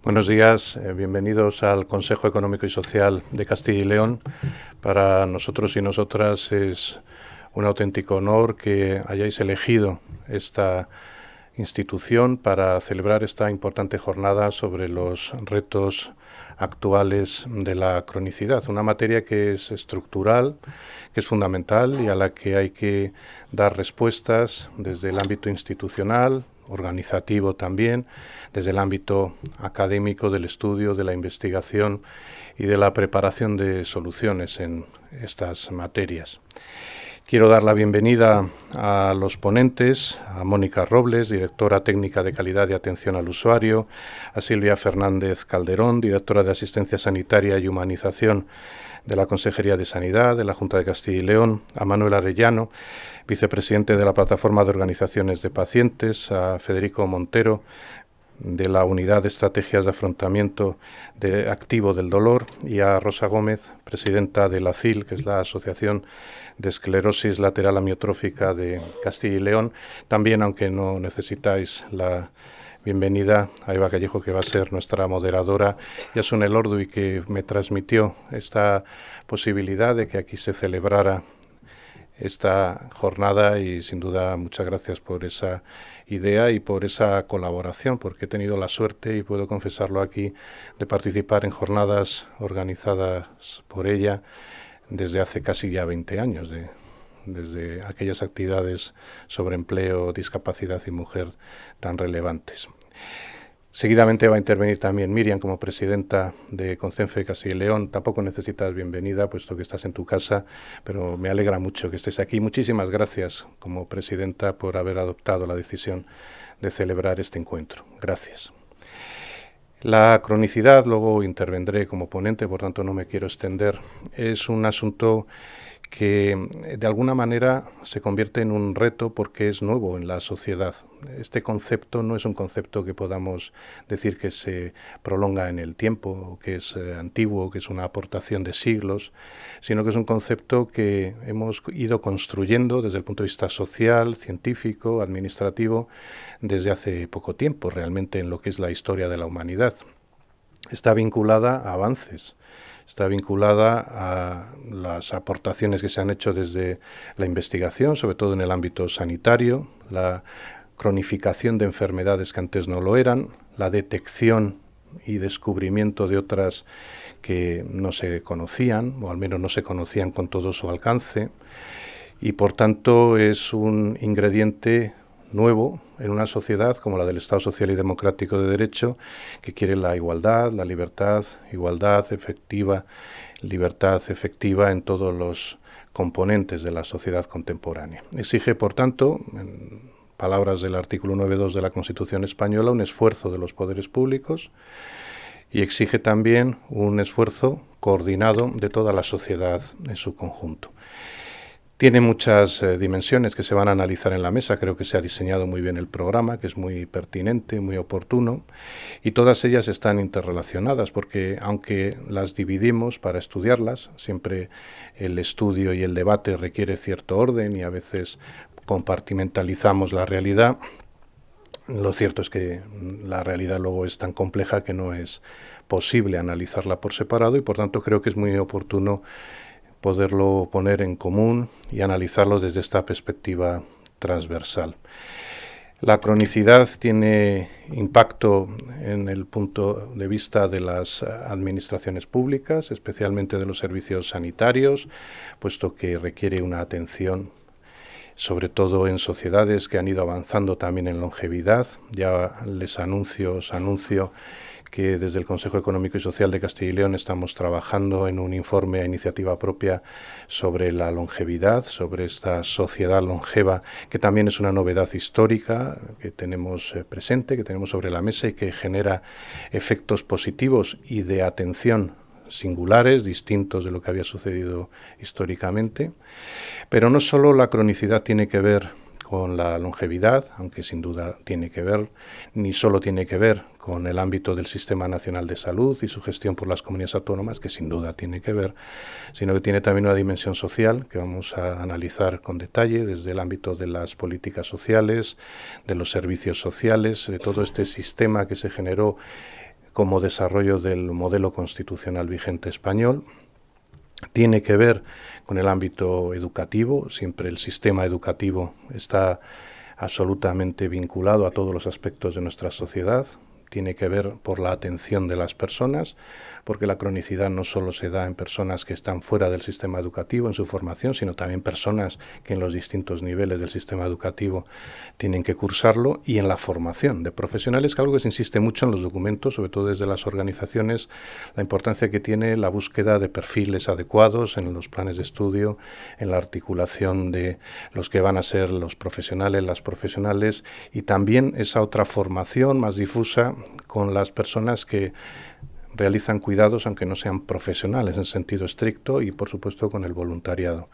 Buenos días, bienvenidos al Consejo Económico y Social de Castilla y León. Para nosotros y nosotras es un auténtico honor que hayáis elegido esta institución para celebrar esta importante jornada sobre los retos actuales de la cronicidad, una materia que es estructural, que es fundamental y a la que hay que dar respuestas desde el ámbito institucional, organizativo también, desde el ámbito académico del estudio, de la investigación y de la preparación de soluciones en estas materias. Quiero dar la bienvenida a los ponentes, a Mónica Robles, directora técnica de calidad y atención al usuario, a Silvia Fernández Calderón, directora de asistencia sanitaria y humanización de la Consejería de Sanidad de la Junta de Castilla y León, a Manuel Arellano, vicepresidente de la Plataforma de Organizaciones de Pacientes, a Federico Montero, de la Unidad de Estrategias de Afrontamiento Activo del Dolor, y a Rosa Gómez, presidenta de la ACIL, que es la Asociación de Esclerosis Lateral Amiotrófica de Castilla y León. También, aunque no necesitáis la bienvenida, a Eva Callejo, que va a ser nuestra moderadora, y a Sun Elordu, y que me transmitió esta posibilidad de que aquí se celebrara esta jornada, y sin duda muchas gracias por esa idea y por esa colaboración, porque he tenido la suerte, y puedo confesarlo aquí, de participar en jornadas organizadas por ella desde hace casi ya 20 años, desde aquellas actividades sobre empleo, discapacidad y mujer tan relevantes. Seguidamente va a intervenir también Miriam como presidenta de CONCENFE Castilla y León. Tampoco necesitas bienvenida, puesto que estás en tu casa, pero me alegra mucho que estés aquí. Muchísimas gracias como presidenta por haber adoptado la decisión de celebrar este encuentro. Gracias. La cronicidad, luego intervendré como ponente, por tanto no me quiero extender, es un asunto que de alguna manera se convierte en un reto porque es nuevo en la sociedad. Este concepto no es un concepto que podamos decir que se prolonga en el tiempo, que es antiguo, que es una aportación de siglos, sino que es un concepto que hemos ido construyendo desde el punto de vista social, científico, administrativo, desde hace poco tiempo, realmente, en lo que es la historia de la humanidad. Está vinculada a avances, está vinculada a las aportaciones que se han hecho desde la investigación, sobre todo en el ámbito sanitario, la cronificación de enfermedades que antes no lo eran, la detección y descubrimiento de otras que no se conocían, o al menos no se conocían con todo su alcance, y por tanto es un ingrediente nuevo en una sociedad como la del Estado Social y Democrático de Derecho, que quiere la igualdad, la libertad, libertad efectiva en todos los componentes de la sociedad contemporánea. Exige, por tanto, en palabras del artículo 9.2 de la Constitución española, un esfuerzo de los poderes públicos, y exige también un esfuerzo coordinado de toda la sociedad en su conjunto. Tiene muchas dimensiones que se van a analizar en la mesa. Creo que se ha diseñado muy bien el programa, que es muy pertinente, muy oportuno, y todas ellas están interrelacionadas, porque aunque las dividimos para estudiarlas, siempre el estudio y el debate requiere cierto orden y a veces compartimentalizamos la realidad. Lo cierto es que la realidad luego es tan compleja que no es posible analizarla por separado, y por tanto creo que es muy oportuno poderlo poner en común y analizarlo desde esta perspectiva transversal. La cronicidad tiene impacto en el punto de vista de las administraciones públicas, especialmente de los servicios sanitarios, puesto que requiere una atención, sobre todo en sociedades que han ido avanzando también en longevidad. Ya os anuncio que desde el Consejo Económico y Social de Castilla y León estamos trabajando en un informe a iniciativa propia sobre la longevidad, sobre esta sociedad longeva, que también es una novedad histórica que tenemos presente, que tenemos sobre la mesa y que genera efectos positivos y de atención singulares, distintos de lo que había sucedido históricamente. Pero no solo la cronicidad tiene que ver con la longevidad, aunque sin duda tiene que ver, ni solo tiene que ver con el ámbito del Sistema Nacional de Salud y su gestión por las comunidades autónomas, que sin duda tiene que ver, sino que tiene también una dimensión social que vamos a analizar con detalle desde el ámbito de las políticas sociales, de los servicios sociales, de todo este sistema que se generó como desarrollo del modelo constitucional vigente español. Tiene que ver con el ámbito educativo, siempre el sistema educativo está absolutamente vinculado a todos los aspectos de nuestra sociedad. Tiene que ver por la atención de las personas, porque la cronicidad no solo se da en personas que están fuera del sistema educativo en su formación, sino también personas que en los distintos niveles del sistema educativo tienen que cursarlo, y en la formación de profesionales, que algo que se insiste mucho en los documentos, sobre todo desde las organizaciones, la importancia que tiene la búsqueda de perfiles adecuados en los planes de estudio, en la articulación de los que van a ser los profesionales, las profesionales, y también esa otra formación más difusa con las personas que realizan cuidados, aunque no sean profesionales en sentido estricto, y por supuesto con el voluntariado.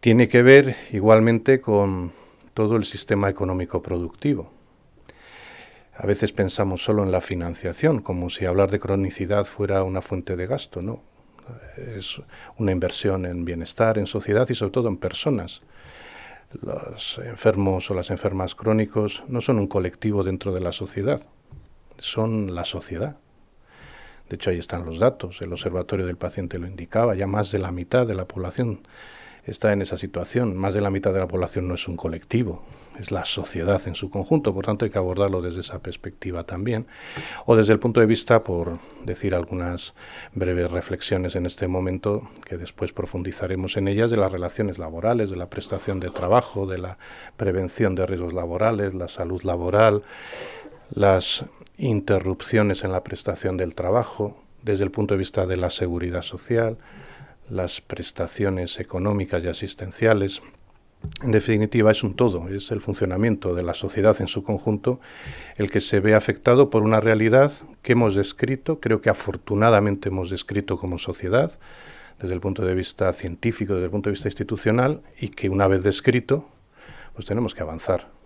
Tiene que ver igualmente con todo el sistema económico productivo. A veces pensamos solo en la financiación, como si hablar de cronicidad fuera una fuente de gasto, ¿no? Es una inversión en bienestar, en sociedad y sobre todo en personas. Los enfermos o las enfermas crónicos no son un colectivo dentro de la sociedad, son la sociedad. De hecho, ahí están los datos. El Observatorio del Paciente lo indicaba. Ya más de la mitad de la población está en esa situación. Más de la mitad de la población no es un colectivo, es la sociedad en su conjunto. Por tanto, hay que abordarlo desde esa perspectiva también. O desde el punto de vista, por decir algunas breves reflexiones en este momento, que después profundizaremos en ellas, de las relaciones laborales, de la prestación de trabajo, de la prevención de riesgos laborales, la salud laboral, las interrupciones en la prestación del trabajo, desde el punto de vista de la seguridad social, las prestaciones económicas y asistenciales. En definitiva, es un todo, es el funcionamiento de la sociedad en su conjunto el que se ve afectado por una realidad que hemos descrito, creo que afortunadamente hemos descrito como sociedad, desde el punto de vista científico, desde el punto de vista institucional, y que una vez descrito, pues tenemos que avanzar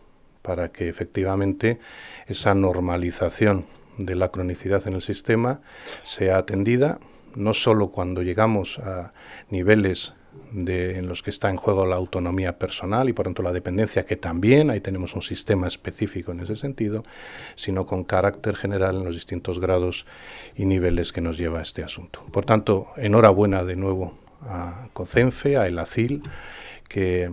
para que efectivamente esa normalización de la cronicidad en el sistema sea atendida, no solo cuando llegamos a niveles en los que está en juego la autonomía personal y por tanto la dependencia, que también ahí tenemos un sistema específico en ese sentido, sino con carácter general en los distintos grados y niveles que nos lleva a este asunto. Por tanto, enhorabuena de nuevo a COCENFE, a ELACIL, que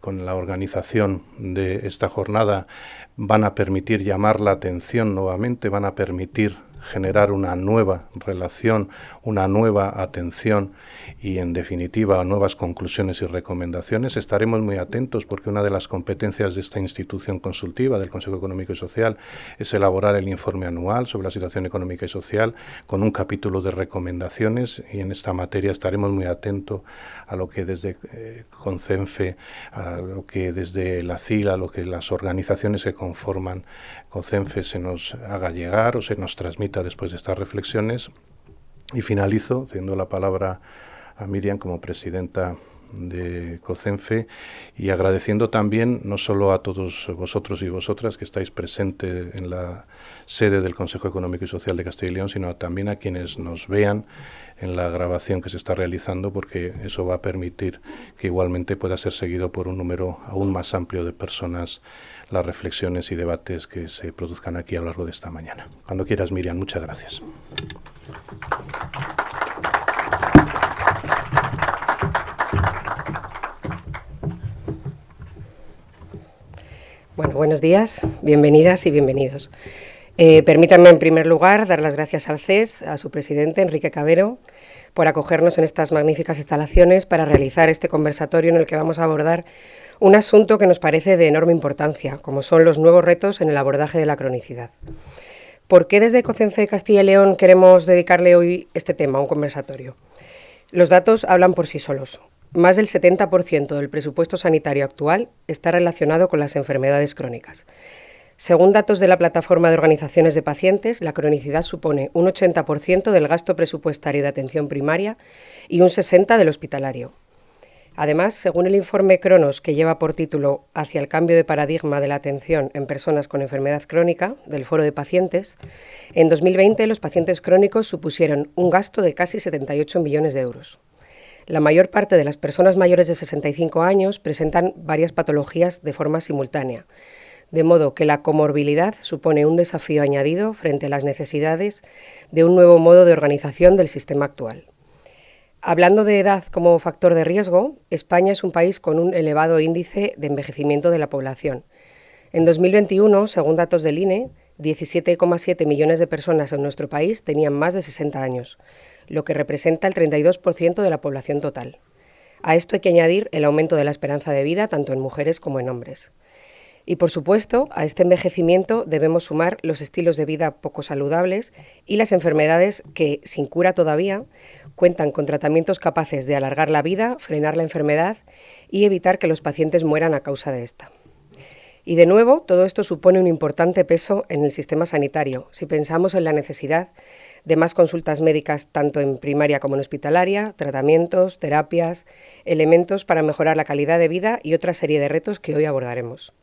con la organización de esta jornada van a permitir llamar la atención nuevamente, van a permitir generar una nueva relación, una nueva atención y, en definitiva, nuevas conclusiones y recomendaciones. Estaremos muy atentos porque una de las competencias de esta institución consultiva del Consejo Económico y Social es elaborar el informe anual sobre la situación económica y social con un capítulo de recomendaciones, y en esta materia estaremos muy atentos a lo que desde CONCENFE, a lo que desde la CIL, a lo que las organizaciones que conforman CONCENFE se nos haga llegar o se nos transmita después de estas reflexiones. Y finalizo cediendo la palabra a Miriam como presidenta de COCENFE y agradeciendo también no solo a todos vosotros y vosotras que estáis presentes en la sede del Consejo Económico y Social de Castilla y León, sino también a quienes nos vean en la grabación que se está realizando, porque eso va a permitir que igualmente pueda ser seguido por un número aún más amplio de personas las reflexiones y debates que se produzcan aquí a lo largo de esta mañana. Cuando quieras, Miriam, muchas gracias. Bueno, buenos días, bienvenidas y bienvenidos. Permítanme en primer lugar dar las gracias al CES, a su presidente Enrique Cabero, por acogernos en estas magníficas instalaciones para realizar este conversatorio en el que vamos a abordar un asunto que nos parece de enorme importancia, como son los nuevos retos en el abordaje de la cronicidad. ¿Por qué desde COCENFE Castilla y León queremos dedicarle hoy este tema, un conversatorio? Los datos hablan por sí solos. Más del 70% del presupuesto sanitario actual está relacionado con las enfermedades crónicas. Según datos de la Plataforma de Organizaciones de Pacientes, la cronicidad supone un 80% del gasto presupuestario de atención primaria y un 60% del hospitalario. Además, según el informe Cronos, que lleva por título Hacia el cambio de paradigma de la atención en personas con enfermedad crónica, del Foro de Pacientes, en 2020 los pacientes crónicos supusieron un gasto de casi 78 millones de euros. La mayor parte de las personas mayores de 65 años presentan varias patologías de forma simultánea, de modo que la comorbilidad supone un desafío añadido frente a las necesidades de un nuevo modo de organización del sistema actual. Hablando de edad como factor de riesgo, España es un país con un elevado índice de envejecimiento de la población. En 2021, según datos del INE, 17,7 millones de personas en nuestro país tenían más de 60 años, lo que representa el 32% de la población total. A esto hay que añadir el aumento de la esperanza de vida tanto en mujeres como en hombres. Y, por supuesto, a este envejecimiento debemos sumar los estilos de vida poco saludables y las enfermedades que, sin cura todavía, cuentan con tratamientos capaces de alargar la vida, frenar la enfermedad y evitar que los pacientes mueran a causa de esta. Y, de nuevo, todo esto supone un importante peso en el sistema sanitario, si pensamos en la necesidad de más consultas médicas tanto en primaria como en hospitalaria, tratamientos, terapias, elementos para mejorar la calidad de vida y otra serie de retos que hoy abordaremos.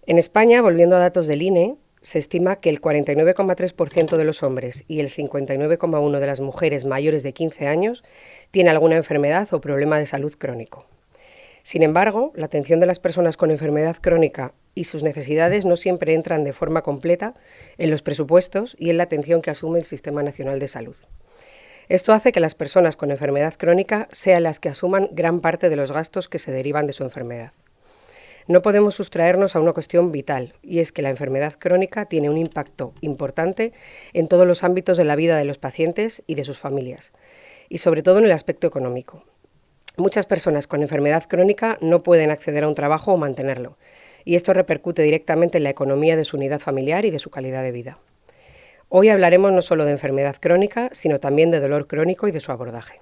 En España, volviendo a datos del INE, se estima que el 49,3% de los hombres y el 59,1% de las mujeres mayores de 15 años tiene alguna enfermedad o problema de salud crónico. Sin embargo, la atención de las personas con enfermedad crónica y sus necesidades no siempre entran de forma completa en los presupuestos y en la atención que asume el Sistema Nacional de Salud. Esto hace que las personas con enfermedad crónica sean las que asuman gran parte de los gastos que se derivan de su enfermedad. No podemos sustraernos a una cuestión vital, y es que la enfermedad crónica tiene un impacto importante en todos los ámbitos de la vida de los pacientes y de sus familias, y sobre todo en el aspecto económico. Muchas personas con enfermedad crónica no pueden acceder a un trabajo o mantenerlo, y esto repercute directamente en la economía de su unidad familiar y de su calidad de vida. Hoy hablaremos no solo de enfermedad crónica, sino también de dolor crónico y de su abordaje.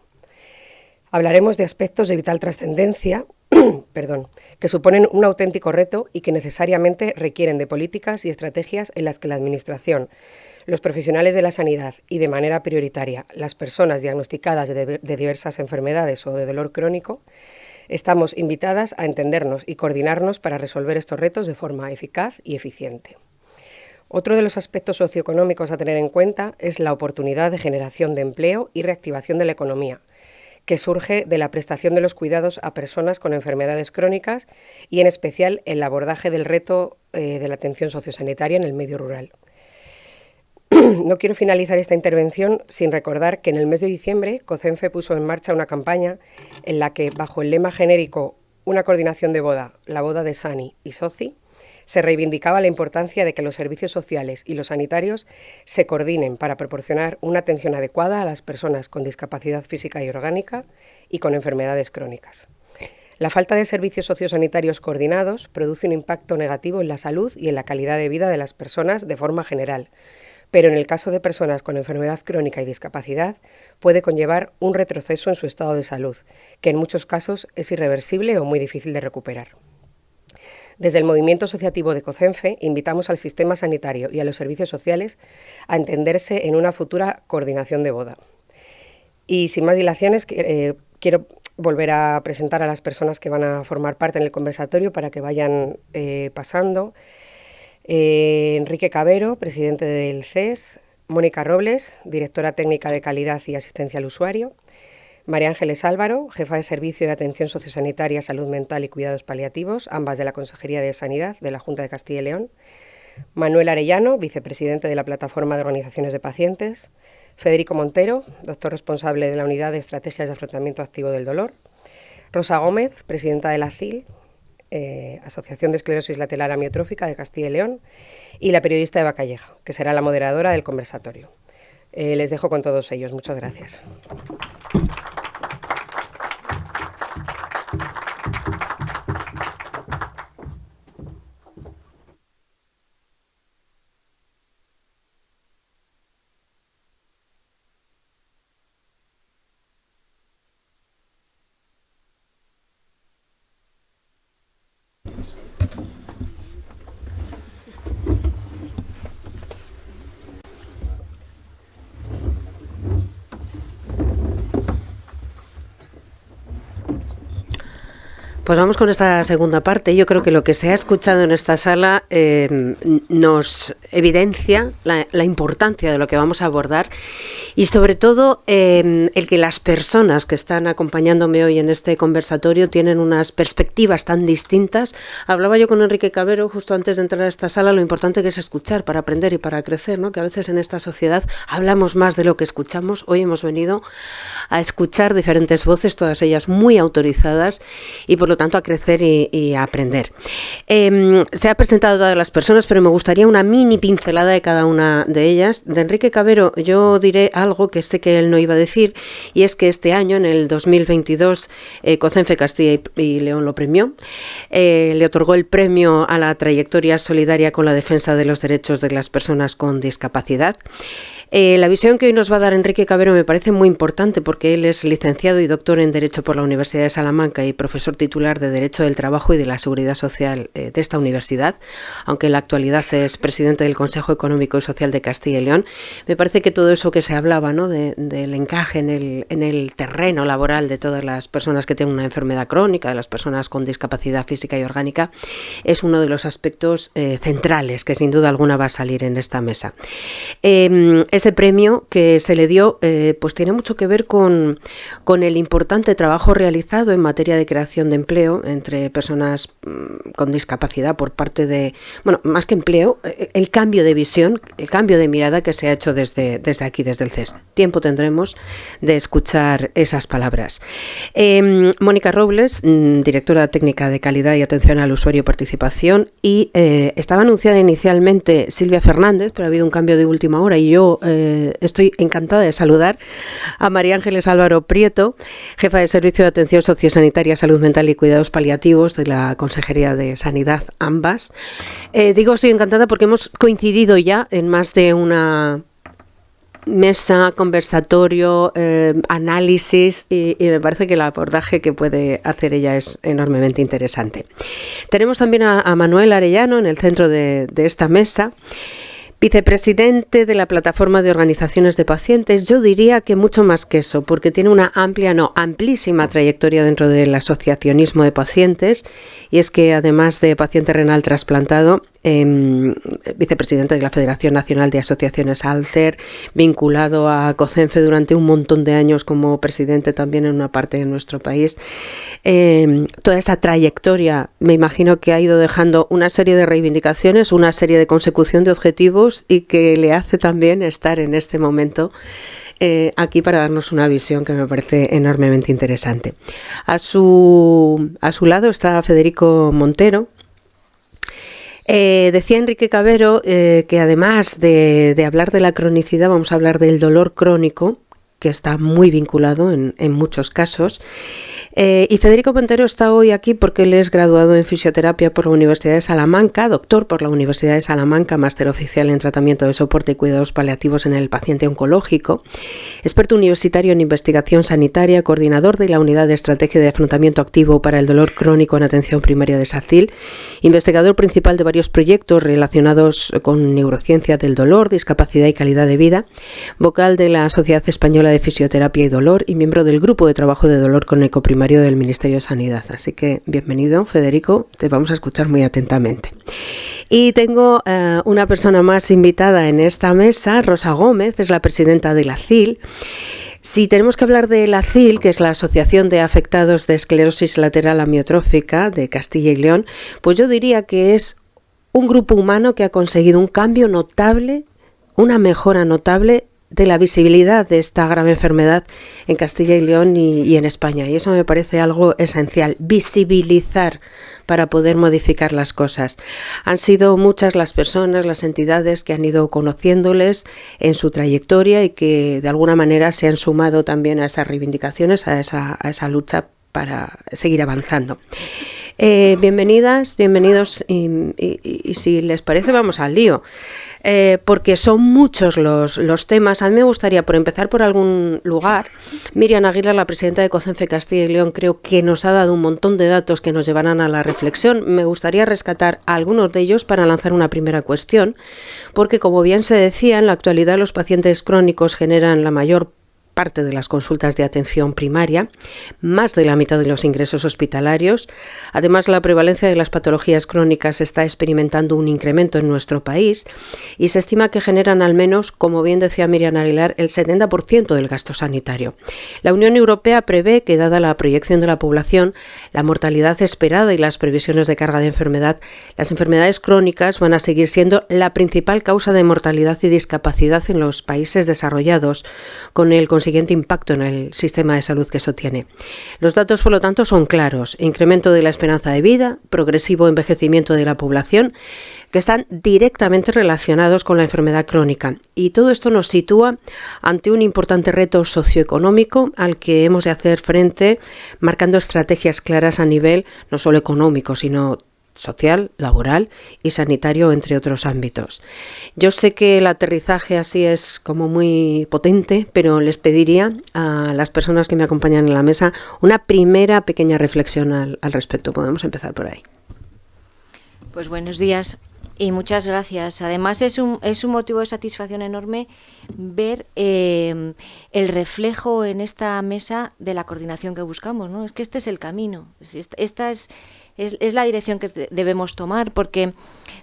Hablaremos de aspectos de vital trascendencia que suponen un auténtico reto y que necesariamente requieren de políticas y estrategias en las que la Administración, los profesionales de la sanidad y, de manera prioritaria, las personas diagnosticadas de diversas enfermedades o de dolor crónico, estamos invitadas a entendernos y coordinarnos para resolver estos retos de forma eficaz y eficiente. Otro de los aspectos socioeconómicos a tener en cuenta es la oportunidad de generación de empleo y reactivación de la economía, que surge de la prestación de los cuidados a personas con enfermedades crónicas y, en especial, el abordaje del reto de la atención sociosanitaria en el medio rural. No quiero finalizar esta intervención sin recordar que en el mes de diciembre COCENFE puso en marcha una campaña en la que, bajo el lema genérico «Una coordinación de boda, la boda de Sani y Soci», se reivindicaba la importancia de que los servicios sociales y los sanitarios se coordinen para proporcionar una atención adecuada a las personas con discapacidad física y orgánica y con enfermedades crónicas. La falta de servicios sociosanitarios coordinados produce un impacto negativo en la salud y en la calidad de vida de las personas de forma general, pero en el caso de personas con enfermedad crónica y discapacidad puede conllevar un retroceso en su estado de salud, que en muchos casos es irreversible o muy difícil de recuperar. Desde el movimiento asociativo de COCENFE invitamos al sistema sanitario y a los servicios sociales a entenderse en una futura coordinación de boda. Y sin más dilaciones, quiero volver a presentar a las personas que van a formar parte en el conversatorio para que vayan pasando. Enrique Cabero, presidente del CES, Mónica Robles, directora técnica de calidad y asistencia al usuario, María Ángeles Álvaro, jefa de Servicio de Atención Sociosanitaria, Salud Mental y Cuidados Paliativos, ambas de la Consejería de Sanidad de la Junta de Castilla y León, Manuel Arellano, vicepresidente de la Plataforma de Organizaciones de Pacientes, Federico Montero, doctor responsable de la Unidad de Estrategias de Afrontamiento Activo del Dolor, Rosa Gómez, presidenta de la ACIL, Asociación de Esclerosis Lateral Amiotrófica de Castilla y León, y la periodista Eva Calleja, que será la moderadora del conversatorio. Les dejo con todos ellos. Muchas gracias. Pues vamos con esta segunda parte. Yo creo que lo que se ha escuchado en esta sala nos evidencia la importancia de lo que vamos a abordar y sobre todo el que las personas que están acompañándome hoy en este conversatorio tienen unas perspectivas tan distintas. Hablaba yo con Enrique Cavero justo antes de entrar a esta sala lo importante que es escuchar para aprender y para crecer, ¿no? Que a veces en esta sociedad hablamos más de lo que escuchamos. Hoy hemos venido a escuchar diferentes voces, todas ellas muy autorizadas y por lo tanto a crecer y a aprender. Se ha presentado a todas las personas, pero me gustaría una mini pincelada de cada una de ellas. De Enrique Cavero yo diré algo que sé que él no iba a decir, y es que este año, en el 2022, COCENFE Castilla y León lo premió. Le otorgó el premio a la trayectoria solidaria con la defensa de los derechos de las personas con discapacidad. La visión que hoy nos va a dar Enrique Cavero me parece muy importante porque él es licenciado y doctor en Derecho por la Universidad de Salamanca y profesor titular de Derecho del Trabajo y de la Seguridad Social de esta universidad, aunque en la actualidad es presidente del Consejo Económico y Social de Castilla y León. Me parece que todo eso que se hablaba, ¿no?, del encaje en el terreno laboral de todas las personas que tienen una enfermedad crónica, de las personas con discapacidad física y orgánica, es uno de los aspectos centrales que sin duda alguna va a salir en esta mesa. Ese premio que se le dio pues tiene mucho que ver con el importante trabajo realizado en materia de creación de empleo entre personas con discapacidad por parte de, bueno, más que empleo, el cambio de visión, el cambio de mirada que se ha hecho desde aquí, desde el CES. Tiempo tendremos de escuchar esas palabras. Mónica Robles, directora técnica de calidad y atención al usuario y participación, y estaba anunciada inicialmente Silvia Fernández, pero ha habido un cambio de última hora y yo estoy encantada de saludar a María Ángeles Álvaro Prieto, jefa de Servicio de Atención Sociosanitaria, Salud Mental y Cuidados Paliativos de la Consejería de Sanidad, ambas. Digo estoy encantada porque hemos coincidido ya en más de una mesa, conversatorio, análisis y me parece que el abordaje que puede hacer ella es enormemente interesante. Tenemos también a Manuel Arellano en el centro de esta mesa, vicepresidente de la Plataforma de Organizaciones de Pacientes. Yo diría que mucho más que eso, porque tiene una amplísima trayectoria dentro del asociacionismo de pacientes, y es que además de paciente renal trasplantado, vicepresidente de la Federación Nacional de Asociaciones Alcer, vinculado a COCENFE durante un montón de años como presidente también en una parte de nuestro país. Toda esa trayectoria me imagino que ha ido dejando una serie de reivindicaciones, una serie de consecución de objetivos y que le hace también estar en este momento aquí para darnos una visión que me parece enormemente interesante. A su lado está Federico Montero. Decía Enrique Cavero que además de hablar de la cronicidad vamos a hablar del dolor crónico, que está muy vinculado en muchos casos. Y Federico Montero está hoy aquí porque él es graduado en fisioterapia por la Universidad de Salamanca, doctor por la Universidad de Salamanca, máster oficial en tratamiento de soporte y cuidados paliativos en el paciente oncológico, experto universitario en investigación sanitaria, coordinador de la Unidad de Estrategia de Afrontamiento Activo para el Dolor Crónico en Atención Primaria de SACIL, investigador principal de varios proyectos relacionados con neurociencia del dolor, discapacidad y calidad de vida, vocal de la Sociedad Española de Fisioterapia y Dolor y miembro del Grupo de Trabajo de Dolor Crónico Primario del Ministerio de Sanidad. Así que bienvenido, Federico, te vamos a escuchar muy atentamente. Y tengo una persona más invitada en esta mesa, Rosa Gómez, es la presidenta de la ACIL. Si tenemos que hablar de la ACIL, que es la Asociación de Afectados de Esclerosis Lateral Amiotrófica de Castilla y León, pues yo diría que es un grupo humano que ha conseguido un cambio notable, una mejora notable de la visibilidad de esta grave enfermedad en Castilla y León y en España. Y eso me parece algo esencial, visibilizar para poder modificar las cosas. Han sido muchas las personas, las entidades que han ido conociéndoles en su trayectoria y que de alguna manera se han sumado también a esas reivindicaciones, a esa lucha para seguir avanzando. Bienvenidas, bienvenidos y si les parece vamos al lío. Porque son muchos los temas. A mí me gustaría, por empezar por algún lugar, Miriam Aguilar, la presidenta de COCENFE Castilla y León, creo que nos ha dado un montón de datos que nos llevarán a la reflexión. Me gustaría rescatar algunos de ellos para lanzar una primera cuestión, porque como bien se decía, en la actualidad los pacientes crónicos generan la mayor parte de las consultas de atención primaria, más de la mitad de los ingresos hospitalarios. Además, la prevalencia de las patologías crónicas está experimentando un incremento en nuestro país y se estima que generan al menos, como bien decía Miriam Aguilar, el 70% del gasto sanitario. La Unión Europea prevé que, dada la proyección de la población, la mortalidad esperada y las previsiones de carga de enfermedad, las enfermedades crónicas van a seguir siendo la principal causa de mortalidad y discapacidad en los países desarrollados, con el consiguiente impacto en el sistema de salud que eso tiene. Los datos, por lo tanto, son claros: incremento de la esperanza de vida, progresivo envejecimiento de la población, que están directamente relacionados con la enfermedad crónica. Y todo esto nos sitúa ante un importante reto socioeconómico al que hemos de hacer frente, marcando estrategias claras a nivel no solo económico, sino social, laboral y sanitario, entre otros ámbitos. Yo sé que el aterrizaje así es como muy potente, pero les pediría a las personas que me acompañan en la mesa una primera pequeña reflexión al respecto. Podemos empezar por ahí. Pues buenos días y muchas gracias. Además es un motivo de satisfacción enorme ver el reflejo en esta mesa de la coordinación que buscamos, ¿no? Es que este es el camino. Esta es la dirección que debemos tomar, porque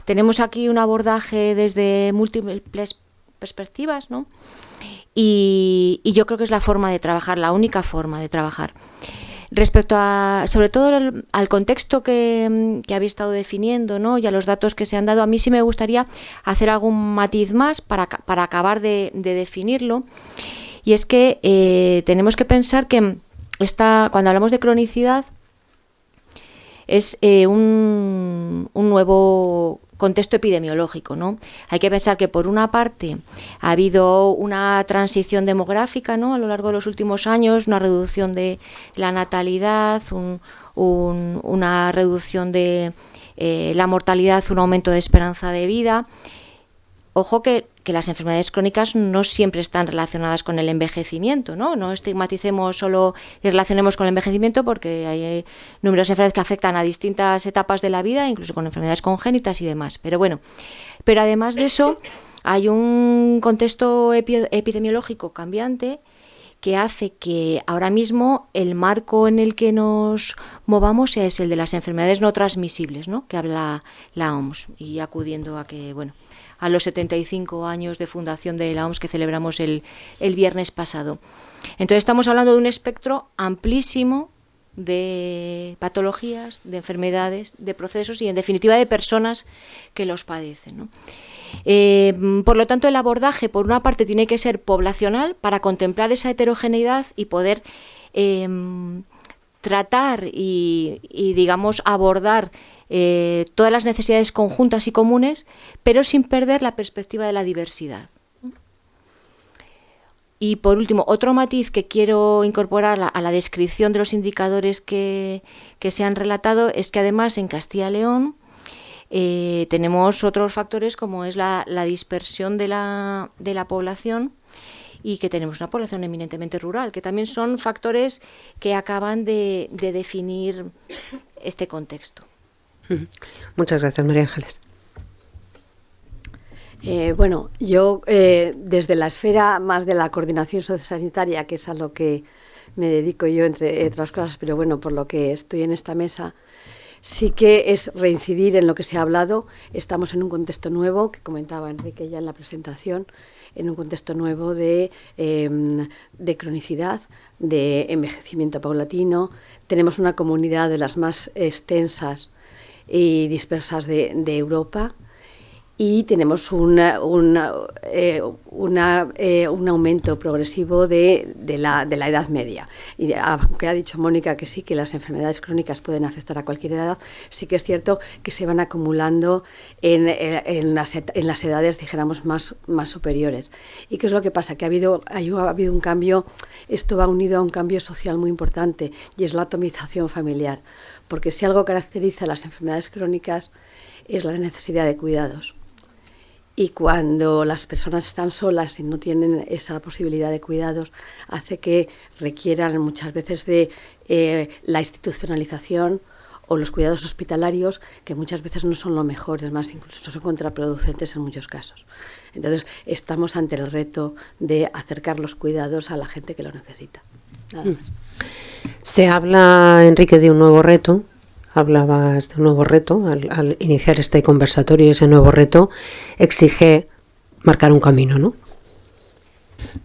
tenemos aquí un abordaje desde múltiples perspectivas, ¿no? Y yo creo que es la forma de trabajar, la única forma de trabajar. Respecto a, sobre todo al contexto que habéis estado definiendo, ¿no? Y a los datos que se han dado, a mí sí me gustaría hacer algún matiz más para acabar de definirlo. Y es que tenemos que pensar que cuando hablamos de cronicidad, es un nuevo contexto epidemiológico, ¿no? Hay que pensar que, por una parte, ha habido una transición demográfica, ¿no?, a lo largo de los últimos años, una reducción de la natalidad, una reducción de la mortalidad, un aumento de esperanza de vida. Ojo que las enfermedades crónicas no siempre están relacionadas con el envejecimiento, ¿no? No estigmaticemos solo y relacionemos con el envejecimiento, porque hay numerosas enfermedades que afectan a distintas etapas de la vida, incluso con enfermedades congénitas y demás. Pero bueno, pero además de eso, hay un contexto epidemiológico cambiante que hace que ahora mismo el marco en el que nos movamos es el de las enfermedades no transmisibles, ¿no?, que habla la OMS, y acudiendo a que, bueno, a los 75 años de fundación de la OMS que celebramos el viernes pasado. Entonces estamos hablando de un espectro amplísimo de patologías, de enfermedades, de procesos y, en definitiva, de personas que los padecen, ¿no? Por lo tanto, el abordaje, por una parte, tiene que ser poblacional para contemplar esa heterogeneidad y poder tratar y digamos, abordar todas las necesidades conjuntas y comunes, pero sin perder la perspectiva de la diversidad. Y por último, otro matiz que quiero incorporar a la descripción de los indicadores que se han relatado es que, además, en Castilla y León tenemos otros factores, como es la dispersión de la población, y que tenemos una población eminentemente rural, que también son factores que acaban de definir este contexto. Muchas gracias, María Ángeles. Bueno, yo desde la esfera más de la coordinación sociosanitaria, que es a lo que me dedico yo, entre otras cosas, pero bueno, por lo que estoy en esta mesa, sí que es reincidir en lo que se ha hablado. Estamos en un contexto nuevo, que comentaba Enrique ya en la presentación, en un contexto nuevo de cronicidad, de envejecimiento paulatino. Tenemos una comunidad de las más extensas y dispersas de Europa, y tenemos un aumento progresivo de la edad media. Y aunque ha dicho Mónica que sí, que las enfermedades crónicas pueden afectar a cualquier edad, sí que es cierto que se van acumulando en las edades, dijéramos, más superiores. ¿Y qué es lo que pasa? Que ha habido un cambio. Esto va unido a un cambio social muy importante, y es la atomización familiar. Porque si algo caracteriza a las enfermedades crónicas es la necesidad de cuidados. Y cuando las personas están solas y no tienen esa posibilidad de cuidados, hace que requieran muchas veces de la institucionalización o los cuidados hospitalarios, que muchas veces no son lo mejor, es más, incluso son contraproducentes en muchos casos. Entonces, estamos ante el reto de acercar los cuidados a la gente que lo necesita. Nada más. Se habla, Enrique, de un nuevo reto. Hablabas de un nuevo reto al iniciar este conversatorio, y ese nuevo reto exige marcar un camino, ¿no?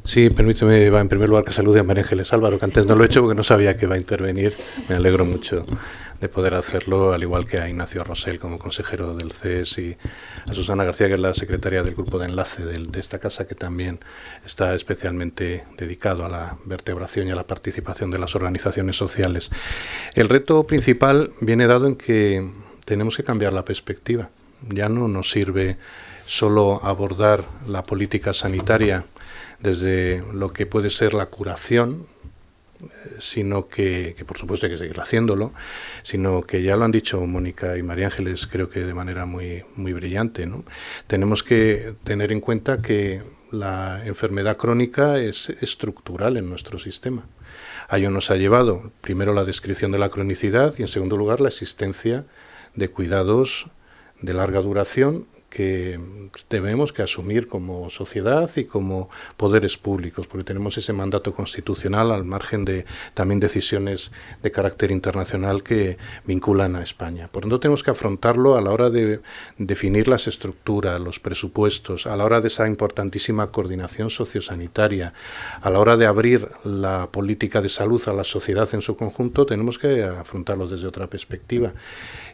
Sí, permíteme, en primer lugar, que salude a María Ángeles Álvaro, que antes no lo he hecho porque no sabía que iba a intervenir. Me alegro mucho de poder hacerlo, al igual que a Ignacio Rosell como consejero del CES y a Susana García, que es la secretaria del grupo de enlace de esta casa, que también está especialmente dedicado a la vertebración y a la participación de las organizaciones sociales. El reto principal viene dado en que tenemos que cambiar la perspectiva. Ya no nos sirve solo abordar la política sanitaria desde lo que puede ser la curación, sino que por supuesto hay que seguir haciéndolo, sino que ya lo han dicho Mónica y María Ángeles, creo que de manera muy brillante, ¿no? Tenemos que tener en cuenta que la enfermedad crónica es estructural en nuestro sistema. A ello nos ha llevado primero la descripción de la cronicidad y en segundo lugar la existencia de cuidados de larga duración que tenemos que asumir como sociedad y como poderes públicos, porque tenemos ese mandato constitucional al margen de también decisiones de carácter internacional que vinculan a España. Por lo tanto, tenemos que afrontarlo a la hora de definir las estructuras, los presupuestos, a la hora de esa importantísima coordinación sociosanitaria, a la hora de abrir la política de salud a la sociedad en su conjunto, tenemos que afrontarlo desde otra perspectiva.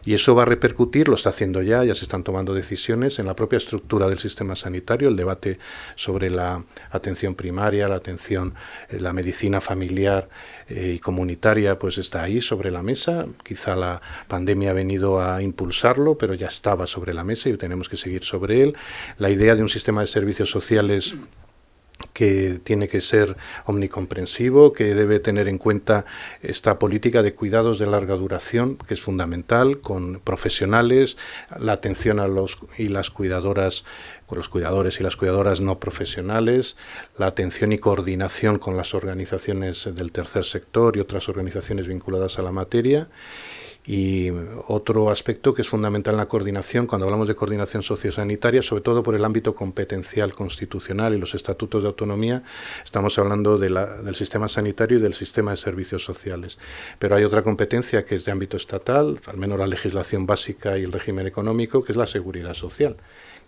Y eso va a repercutir, lo está haciendo ya se están tomando decisiones en la propia estructura del sistema sanitario. El debate sobre la atención primaria, la medicina familiar y comunitaria, pues está ahí sobre la mesa. Quizá la pandemia ha venido a impulsarlo, pero ya estaba sobre la mesa y tenemos que seguir sobre él. La idea de un sistema de servicios sociales que tiene que ser omnicomprensivo, que debe tener en cuenta esta política de cuidados de larga duración, que es fundamental, con profesionales, la atención a los cuidadores y las cuidadoras no profesionales, la atención y coordinación con las organizaciones del tercer sector y otras organizaciones vinculadas a la materia. Y otro aspecto que es fundamental en la coordinación, cuando hablamos de coordinación sociosanitaria, sobre todo por el ámbito competencial constitucional y los estatutos de autonomía, estamos hablando del sistema sanitario y del sistema de servicios sociales. Pero hay otra competencia que es de ámbito estatal, al menos la legislación básica y el régimen económico, que es la seguridad social,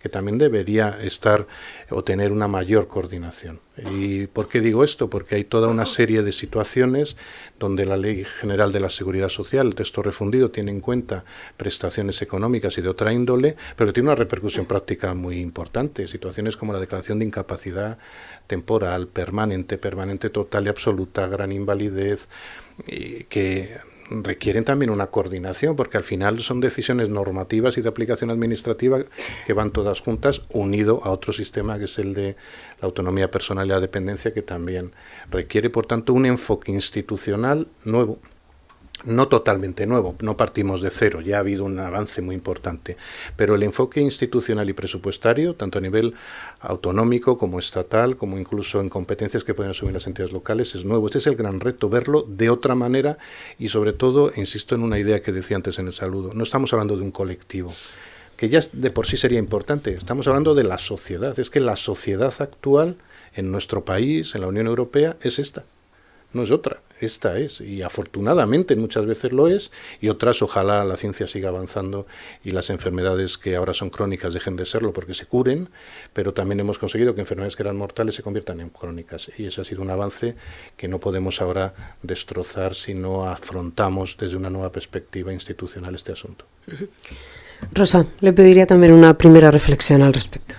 que también debería estar o tener una mayor coordinación. ¿Y por qué digo esto? Porque hay toda una serie de situaciones donde la Ley General de la Seguridad Social, el texto refundido, tiene en cuenta prestaciones económicas y de otra índole, pero que tiene una repercusión práctica muy importante. Situaciones como la declaración de incapacidad temporal, permanente total y absoluta, gran invalidez, que requieren también una coordinación, porque al final son decisiones normativas y de aplicación administrativa que van todas juntas, unido a otro sistema que es el de la autonomía personal y la dependencia, que también requiere, por tanto, un enfoque institucional nuevo. No totalmente nuevo, no partimos de cero, ya ha habido un avance muy importante, pero el enfoque institucional y presupuestario, tanto a nivel autonómico como estatal, como incluso en competencias que pueden asumir las entidades locales, es nuevo. Este es el gran reto, verlo de otra manera y sobre todo, insisto en una idea que decía antes en el saludo, no estamos hablando de un colectivo, que ya de por sí sería importante, estamos hablando de la sociedad. Es que la sociedad actual en nuestro país, en la Unión Europea, es esta. No es otra, esta es, y afortunadamente muchas veces lo es, y otras ojalá la ciencia siga avanzando y las enfermedades que ahora son crónicas dejen de serlo porque se curen, pero también hemos conseguido que enfermedades que eran mortales se conviertan en crónicas, y ese ha sido un avance que no podemos ahora destrozar si no afrontamos desde una nueva perspectiva institucional este asunto. Rosa, le pediría también una primera reflexión al respecto.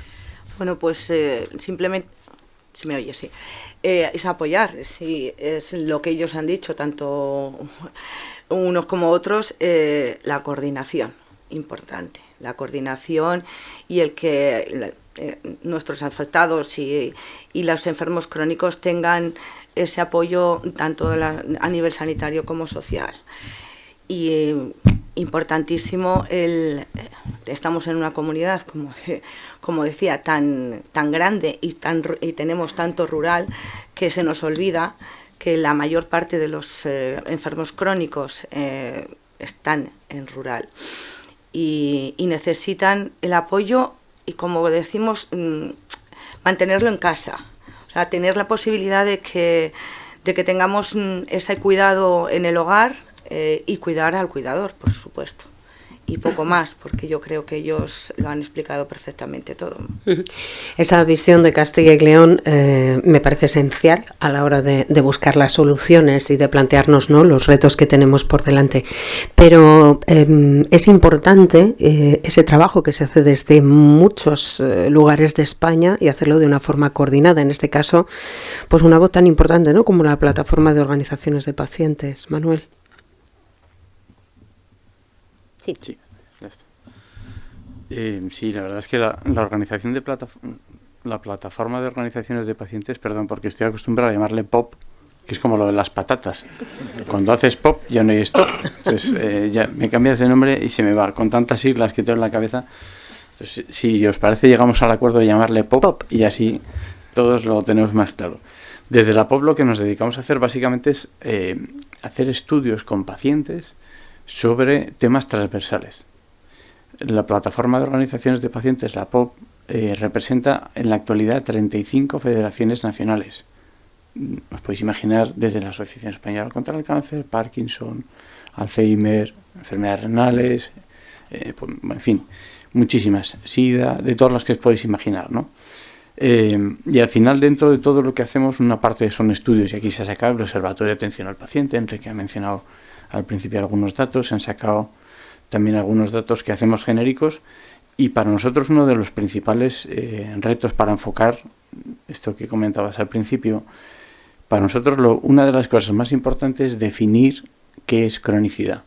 Bueno, pues simplemente, si me oye, sí. Es apoyar, sí, es lo que ellos han dicho, tanto unos como otros, la coordinación, importante, la coordinación y el que nuestros afectados y los enfermos crónicos tengan ese apoyo tanto a nivel sanitario como social. Y importantísimo, estamos en una comunidad, como decía, tan grande y tenemos tanto rural que se nos olvida que la mayor parte de los enfermos crónicos están en rural y necesitan el apoyo y, como decimos, mantenerlo en casa. O sea, tener la posibilidad de que tengamos ese cuidado en el hogar y cuidar al cuidador, por supuesto. Y poco más, porque yo creo que ellos lo han explicado perfectamente todo. Esa visión de Castilla y León me parece esencial a la hora de buscar las soluciones y de plantearnos, ¿no?, los retos que tenemos por delante. Pero es importante ese trabajo que se hace desde muchos lugares de España y hacerlo de una forma coordinada. En este caso, pues una voz tan importante, ¿no?, como la Plataforma de Organizaciones de Pacientes. Manuel. Sí, ya está. Sí, la verdad es que la organización de la plataforma de organizaciones de pacientes, perdón, porque estoy acostumbrado a llamarle POP, que es como lo de las patatas. Cuando haces POP ya no hay stop. Entonces ya me cambias de nombre y se me va. Con tantas siglas que tengo en la cabeza. Entonces, si os parece, llegamos al acuerdo de llamarle POP y así todos lo tenemos más claro. Desde la POP lo que nos dedicamos a hacer básicamente es hacer estudios con pacientes sobre temas transversales. La plataforma de organizaciones de pacientes, la POP, representa en la actualidad 35 federaciones nacionales. Os podéis imaginar desde la Asociación Española contra el Cáncer, Parkinson, Alzheimer, enfermedades renales, en fin, muchísimas, SIDA, de todas las que os podéis imaginar, ¿no? Y al final, dentro de todo lo que hacemos, una parte son estudios, y aquí se ha sacado el Observatorio de Atención al Paciente. Enrique ha mencionado al principio algunos datos, se han sacado también algunos datos que hacemos genéricos, y para nosotros uno de los principales retos para enfocar esto que comentabas al principio, para nosotros una de las cosas más importantes es definir qué es cronicidad,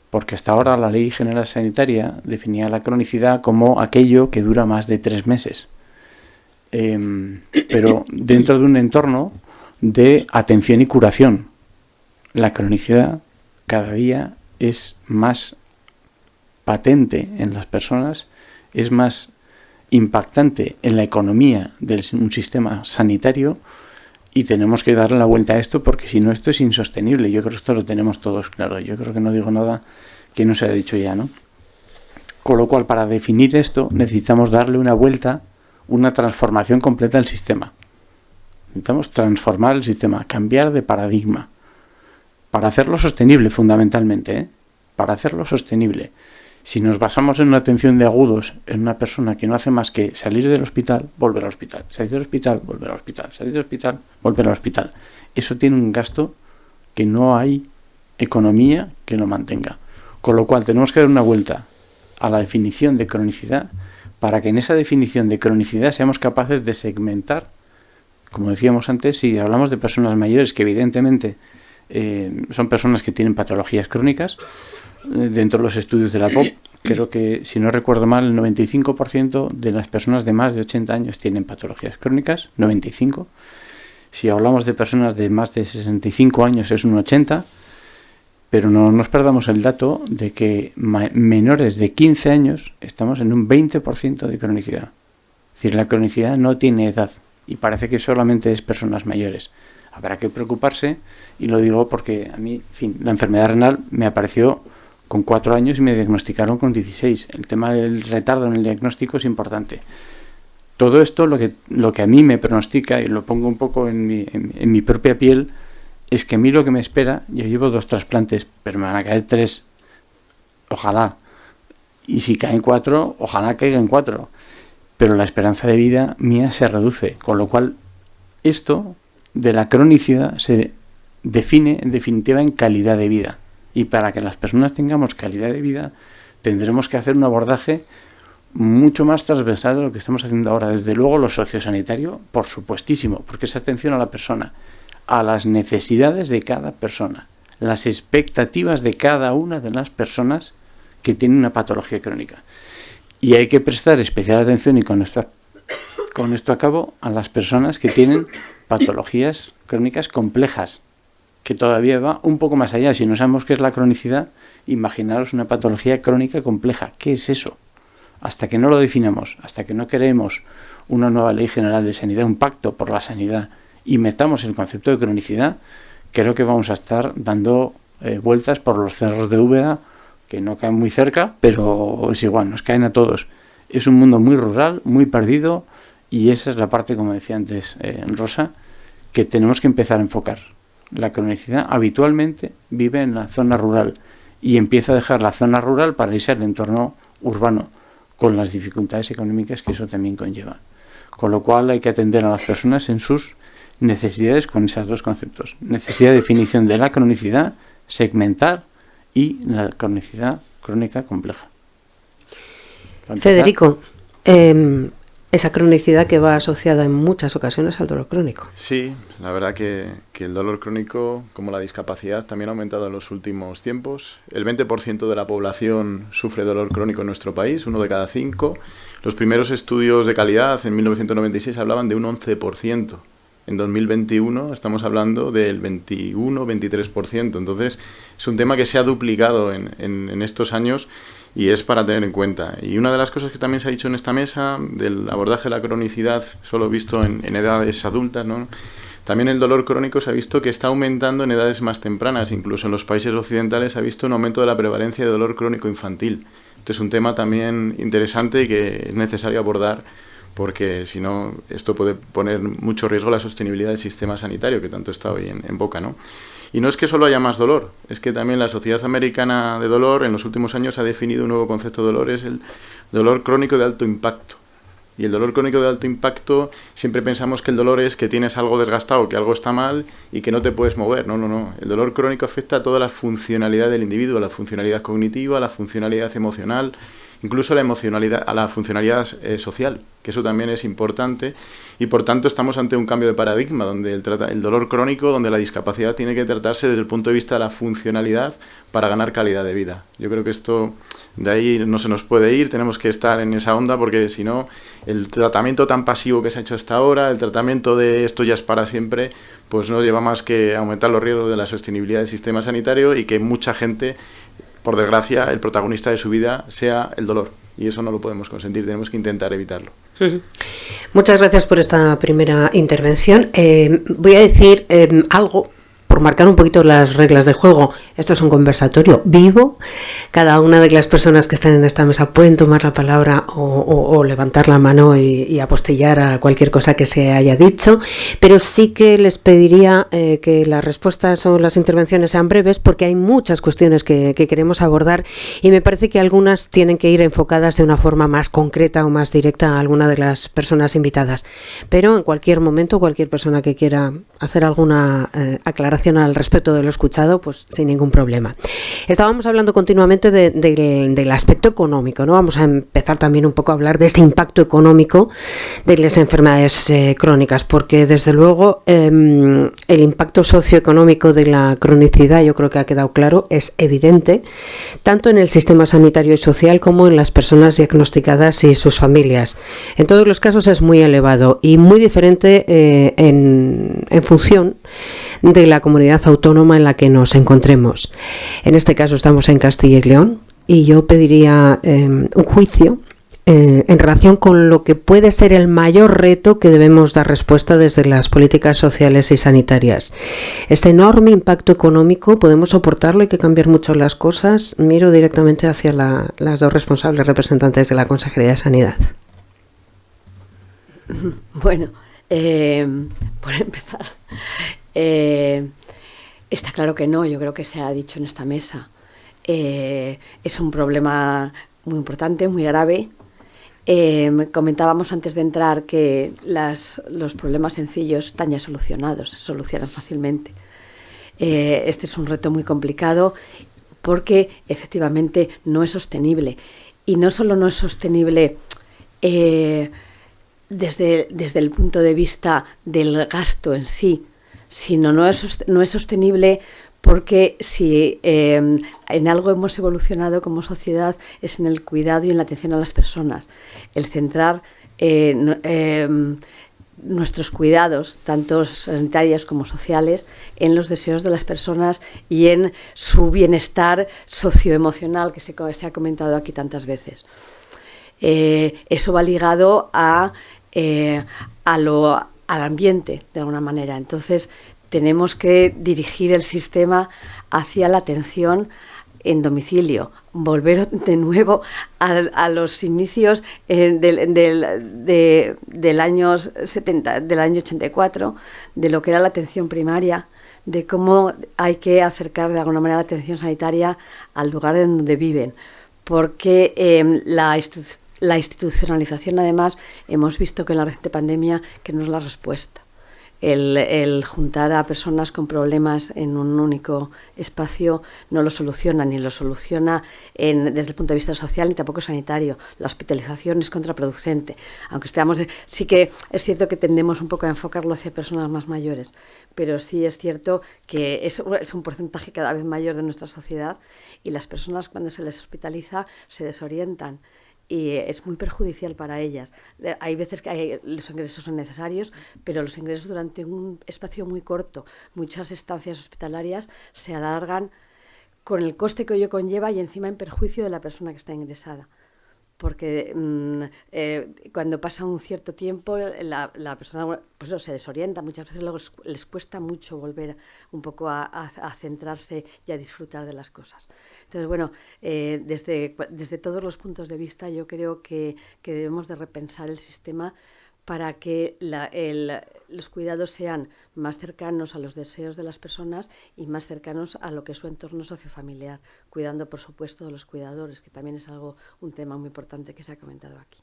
porque hasta ahora la Ley General Sanitaria definía la cronicidad como aquello que dura más de 3 meses, pero dentro de un entorno de atención y curación. La cronicidad cada día es más patente en las personas, es más impactante en la economía de un sistema sanitario, y tenemos que darle la vuelta a esto, porque si no, esto es insostenible. Yo creo que esto lo tenemos todos claro. Yo creo que no digo nada que no se haya dicho ya, ¿no? Con lo cual, para definir esto, necesitamos darle una vuelta, una transformación completa del sistema. Necesitamos transformar el sistema, cambiar de paradigma, para hacerlo sostenible fundamentalmente, ¿eh? Para hacerlo sostenible. Si nos basamos en una atención de agudos en una persona que no hace más que salir del hospital, volver al hospital, salir del hospital, volver al hospital, salir del hospital, volver al hospital, eso tiene un gasto que no hay economía que lo mantenga. Con lo cual tenemos que dar una vuelta a la definición de cronicidad, para que en esa definición de cronicidad seamos capaces de segmentar, como decíamos antes, si hablamos de personas mayores que evidentemente son personas que tienen patologías crónicas. Dentro de los estudios de la POP, creo que, si no recuerdo mal, el 95% de las personas de más de 80 años tienen patologías crónicas, 95%. Si hablamos de personas de más de 65 años es un 80%, pero no nos perdamos el dato de que menores de 15 años estamos en un 20% de cronicidad. Es decir, la cronicidad no tiene edad y parece que solamente es personas mayores. Habrá que preocuparse, y lo digo porque a mí, en fin, la enfermedad renal me apareció con 4 años y me diagnosticaron con 16. El tema del retardo en el diagnóstico es importante. Todo esto, lo que a mí me pronostica, y lo pongo un poco en mi propia piel, es que a mí lo que me espera, yo llevo 2 trasplantes, pero me van a caer 3, ojalá. Y si caen 4, ojalá caigan 4. Pero la esperanza de vida mía se reduce, con lo cual esto de la cronicidad se define en definitiva en calidad de vida. Y para que las personas tengamos calidad de vida, tendremos que hacer un abordaje mucho más transversal de lo que estamos haciendo ahora. Desde luego lo sociosanitario, por supuestísimo, porque es atención a la persona, a las necesidades de cada persona, las expectativas de cada una de las personas que tienen una patología crónica. Y hay que prestar especial atención, y con esto acabo, a las personas que tienen patologías crónicas complejas, que todavía va un poco más allá. Si no sabemos qué es la cronicidad, imaginaros una patología crónica compleja. ¿Qué es eso? Hasta que no lo definamos, hasta que no creemos una nueva ley general de sanidad, un pacto por la sanidad, y metamos el concepto de cronicidad, creo que vamos a estar dando vueltas por los cerros de Úbeda, que no caen muy cerca, pero es igual, nos caen a todos. Es un mundo muy rural, muy perdido, y esa es la parte, como decía antes Rosa, que tenemos que empezar a enfocar. La cronicidad habitualmente vive en la zona rural y empieza a dejar la zona rural para irse al entorno urbano, con las dificultades económicas que eso también conlleva. Con lo cual hay que atender a las personas en sus necesidades con esos dos conceptos. Necesidad de definición de la cronicidad, segmentar, y la cronicidad crónica compleja. Federico, esa cronicidad que va asociada en muchas ocasiones al dolor crónico. Sí, la verdad que el dolor crónico, como la discapacidad, también ha aumentado en los últimos tiempos. El 20% de la población sufre dolor crónico en nuestro país, 1 de cada 5. Los primeros estudios de calidad en 1996 hablaban de un 11%. En 2021 estamos hablando del 21-23%. Entonces es un tema que se ha duplicado en estos años y es para tener en cuenta. Y una de las cosas que también se ha dicho en esta mesa del abordaje de la cronicidad, solo visto en edades adultas, ¿no? También el dolor crónico se ha visto que está aumentando en edades más tempranas. Incluso en los países occidentales se ha visto un aumento de la prevalencia de dolor crónico infantil. Este es un tema también interesante y que es necesario abordar, porque si no, esto puede poner mucho riesgo la sostenibilidad del sistema sanitario, que tanto está hoy en boca, ¿no? Y no es que solo haya más dolor, es que también la Sociedad Americana de Dolor en los últimos años ha definido un nuevo concepto de dolor, es el dolor crónico de alto impacto. Y el dolor crónico de alto impacto, siempre pensamos que el dolor es que tienes algo desgastado, que algo está mal y que no te puedes mover. No, no, no. El dolor crónico afecta a toda la funcionalidad del individuo, a la funcionalidad cognitiva, a la funcionalidad emocional, incluso a la emocionalidad, a la funcionalidad social, que eso también es importante, y por tanto estamos ante un cambio de paradigma, donde el dolor crónico, donde la discapacidad tiene que tratarse desde el punto de vista de la funcionalidad para ganar calidad de vida. Yo creo que esto, de ahí no se nos puede ir, tenemos que estar en esa onda, porque si no, el tratamiento tan pasivo que se ha hecho hasta ahora, el tratamiento de esto ya es para siempre, pues no lleva más que aumentar los riesgos de la sostenibilidad del sistema sanitario y que mucha gente, por desgracia, el protagonista de su vida sea el dolor. Y eso no lo podemos consentir, tenemos que intentar evitarlo. Muchas gracias por esta primera intervención. Voy a decir algo por marcar un poquito las reglas de juego. Esto es un conversatorio vivo. Cada una de las personas que están en esta mesa pueden tomar la palabra o levantar la mano y apostillar a cualquier cosa que se haya dicho, pero sí que les pediría que las respuestas o las intervenciones sean breves, porque hay muchas cuestiones que queremos abordar y me parece que algunas tienen que ir enfocadas de una forma más concreta o más directa a alguna de las personas invitadas. Pero en cualquier momento, cualquier persona que quiera hacer alguna aclaración al respecto de lo escuchado, pues sin ningún problema. Estábamos hablando continuamente del aspecto económico, ¿no? Vamos a empezar también un poco a hablar de este impacto económico de las enfermedades crónicas, porque desde luego el impacto socioeconómico de la cronicidad, yo creo que ha quedado claro, es evidente, tanto en el sistema sanitario y social como en las personas diagnosticadas y sus familias. En todos los casos es muy elevado y muy diferente en función de la comunidad autónoma en la que nos encontremos. En este caso estamos en Castilla y León y yo pediría un juicio en relación con lo que puede ser el mayor reto que debemos dar respuesta desde las políticas sociales y sanitarias. Este enorme impacto económico, ¿podemos soportarlo? Hay que cambiar mucho las cosas. Miro directamente hacia las dos responsables representantes de la Consejería de Sanidad. Bueno, por empezar, está claro que no, yo creo que se ha dicho en esta mesa. Es un problema muy importante, muy grave. Comentábamos antes de entrar que los problemas sencillos están ya solucionados, se solucionan fácilmente. Este es un reto muy complicado porque efectivamente no es sostenible. Y no solo no es sostenible desde el punto de vista del gasto en sí, sino no es sostenible porque si en algo hemos evolucionado como sociedad es en el cuidado y en la atención a las personas. El centrar nuestros cuidados, tanto sanitarios como sociales, en los deseos de las personas y en su bienestar socioemocional, que se ha comentado aquí tantas veces. Eso va ligado al ambiente, de alguna manera. Entonces, tenemos que dirigir el sistema hacia la atención en domicilio, volver de nuevo a los inicios del año 70, del año 84, de lo que era la atención primaria, de cómo hay que acercar de alguna manera la atención sanitaria al lugar en donde viven, porque la institucionalización, además, hemos visto que en la reciente pandemia que no es la respuesta. El juntar a personas con problemas en un único espacio no lo soluciona, ni lo soluciona desde el punto de vista social ni tampoco sanitario. La hospitalización es contraproducente, aunque sí que es cierto que tendemos un poco a enfocarlo hacia personas más mayores, pero sí es cierto que es un porcentaje cada vez mayor de nuestra sociedad, y las personas, cuando se les hospitaliza, se desorientan. Y es muy perjudicial para ellas. Hay veces que los ingresos son necesarios, pero los ingresos durante un espacio muy corto, muchas estancias hospitalarias se alargan con el coste que ello conlleva y encima en perjuicio de la persona que está ingresada. Porque cuando pasa un cierto tiempo la persona pues se desorienta, muchas veces luego les cuesta mucho volver un poco a centrarse y a disfrutar de las cosas. Entonces, bueno, desde todos los puntos de vista yo creo que debemos de repensar el sistema para que los cuidados sean más cercanos a los deseos de las personas y más cercanos a lo que es su entorno sociofamiliar, cuidando, por supuesto, de los cuidadores, que también es un tema muy importante que se ha comentado aquí.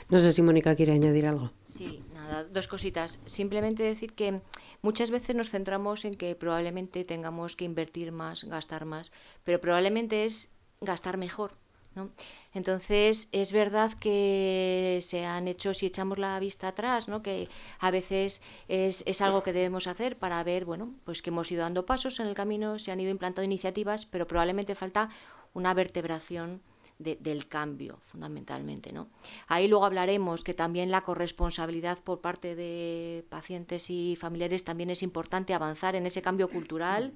No sé si Mónica quiere añadir algo. Sí, nada, dos cositas. Simplemente decir que muchas veces nos centramos en que probablemente tengamos que invertir más, gastar más, pero probablemente es gastar mejor, ¿no? Entonces es verdad que se han hecho, si echamos la vista atrás, ¿no?, que a veces es algo que debemos hacer para ver, bueno, pues que hemos ido dando pasos en el camino, se han ido implantando iniciativas, pero probablemente falta una vertebración del cambio, fundamentalmente, ¿no? Ahí luego hablaremos que también la corresponsabilidad por parte de pacientes y familiares también es importante, avanzar en ese cambio cultural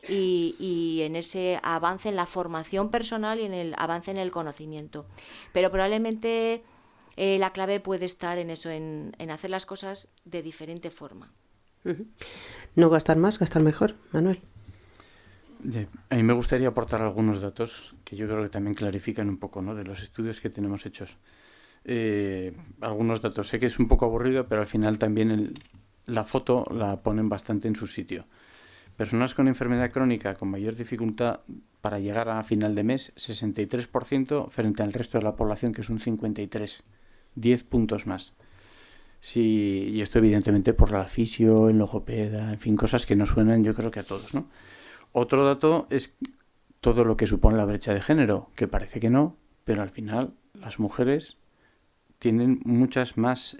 y en ese avance en la formación personal y en el avance en el conocimiento. Pero probablemente la clave puede estar en eso, en hacer las cosas de diferente forma. No gastar más, gastar mejor, Manuel. A mí me gustaría aportar algunos datos que yo creo que también clarifican un poco, ¿no?, de los estudios que tenemos hechos. Algunos datos, sé que es un poco aburrido, pero al final también la foto la ponen bastante en su sitio. Personas con enfermedad crónica con mayor dificultad para llegar a final de mes, 63% frente al resto de la población, que es un 53%, 10 puntos más. Sí, y esto evidentemente por la fisio, el logopeda, en fin, cosas que nos suenan yo creo que a todos, ¿no? Otro dato es todo lo que supone la brecha de género, que parece que no, pero al final las mujeres tienen muchas más...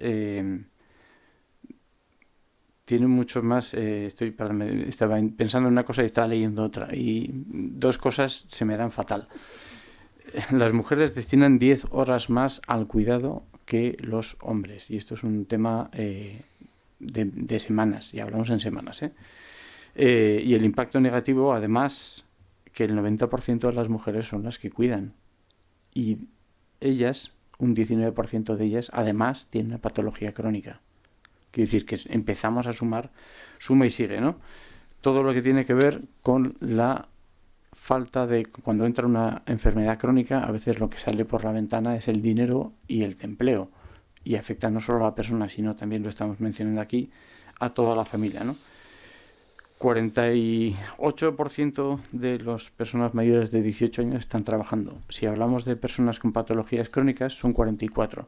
estaba pensando en una cosa y estaba leyendo otra, y dos cosas se me dan fatal. Las mujeres destinan 10 horas más al cuidado que los hombres, y esto es un tema de semanas, y hablamos en semanas, y el impacto negativo, además, que el 90% de las mujeres son las que cuidan, y ellas, un 19% de ellas, además, tienen una patología crónica. Quiere decir que empezamos a suma y sigue, ¿no? Todo lo que tiene que ver con la falta de... Cuando entra una enfermedad crónica, a veces lo que sale por la ventana es el dinero y el empleo. Y afecta no solo a la persona, sino también, lo estamos mencionando aquí, a toda la familia, ¿no? 48% de las personas mayores de 18 años están trabajando. Si hablamos de personas con patologías crónicas, son 44%.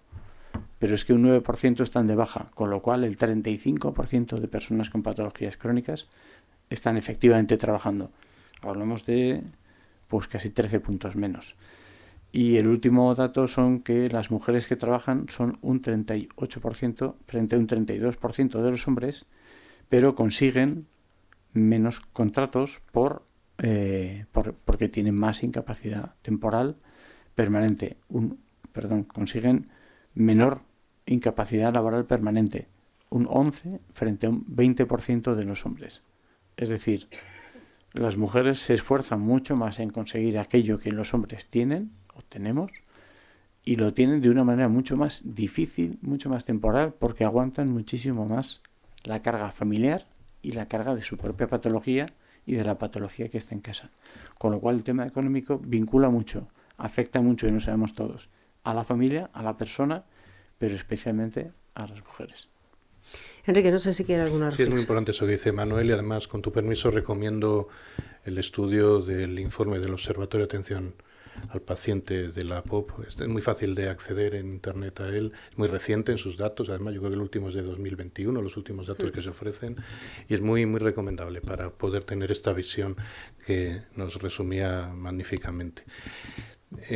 Pero es que un 9% están de baja, con lo cual el 35% de personas con patologías crónicas están efectivamente trabajando. Hablamos de pues casi 13 puntos menos. Y el último dato son que las mujeres que trabajan son un 38% frente a un 32% de los hombres, pero consiguen menos contratos porque tienen más incapacidad temporal permanente. Consiguen menor incapacidad laboral permanente, un 11 frente a un 20% de los hombres. Es decir, las mujeres se esfuerzan mucho más en conseguir aquello que los hombres tienen o tenemos, y lo tienen de una manera mucho más difícil, mucho más temporal, porque aguantan muchísimo más la carga familiar y la carga de su propia patología y de la patología que esté en casa. Con lo cual el tema económico vincula mucho, afecta mucho, y no sabemos todos, a la familia, a la persona, pero especialmente a las mujeres. Enrique, no sé si quiere alguna reflexión. Sí, es muy importante eso que dice Manuel, y además, con tu permiso, recomiendo el estudio del informe del Observatorio de Atención al Paciente de la POP. Es muy fácil de acceder en Internet a él, es muy reciente en sus datos, además yo creo que el último es de 2021, los últimos datos que se ofrecen, y es muy, muy recomendable para poder tener esta visión que nos resumía magníficamente.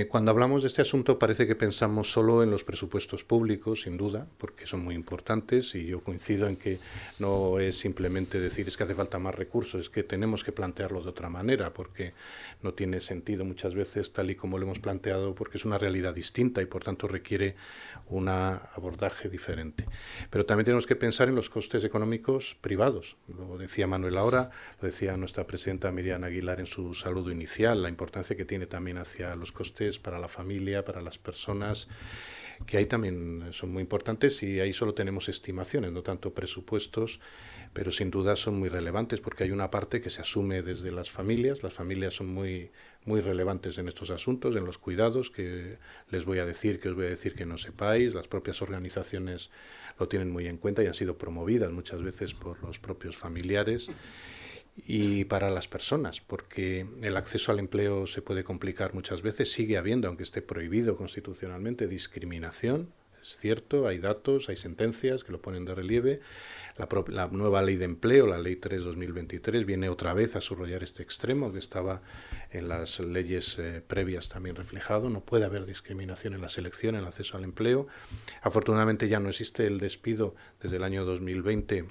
Cuando hablamos de este asunto parece que pensamos solo en los presupuestos públicos, sin duda, porque son muy importantes, y yo coincido en que no es simplemente decir es que hace falta más recursos, es que tenemos que plantearlo de otra manera, porque no tiene sentido muchas veces tal y como lo hemos planteado, porque es una realidad distinta y por tanto requiere un abordaje diferente. Pero también tenemos que pensar en los costes económicos privados. Lo decía Manuel ahora, lo decía nuestra presidenta Miriam Aguilar en su saludo inicial, la importancia que tiene también hacia los costes para la familia, para las personas, que ahí también son muy importantes, y ahí solo tenemos estimaciones, no tanto presupuestos, pero sin duda son muy relevantes porque hay una parte que se asume desde las familias son muy, muy relevantes en estos asuntos, en los cuidados, que os voy a decir que no sepáis, las propias organizaciones lo tienen muy en cuenta y han sido promovidas muchas veces por los propios familiares. Y para las personas, porque el acceso al empleo se puede complicar muchas veces, sigue habiendo, aunque esté prohibido constitucionalmente, discriminación, es cierto, hay datos, hay sentencias que lo ponen de relieve. La nueva ley de empleo, la ley 3/2023, viene otra vez a subrayar este extremo que estaba en las leyes previas también reflejado. No puede haber discriminación en la selección, en el acceso al empleo. Afortunadamente ya no existe el despido desde el año 2020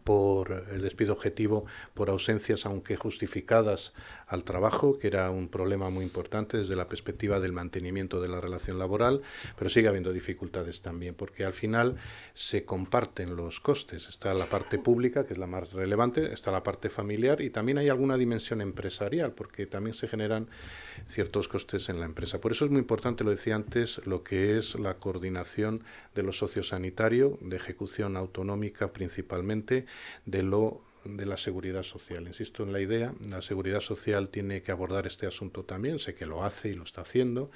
por el despido objetivo por ausencias, aunque justificadas, al trabajo, que era un problema muy importante desde la perspectiva del mantenimiento de la relación laboral, pero sigue habiendo dificultades también, porque al final se comparten los costes. Está la parte pública, que es la más relevante, está la parte familiar, y también hay alguna dimensión empresarial, porque también se generan ciertos costes en la empresa. Por eso es muy importante, lo decía antes, lo que es la coordinación de lo sociosanitario, de ejecución autonómica principalmente, de la seguridad social. Insisto en la idea, la seguridad social tiene que abordar este asunto también, sé que lo hace y lo está haciendo,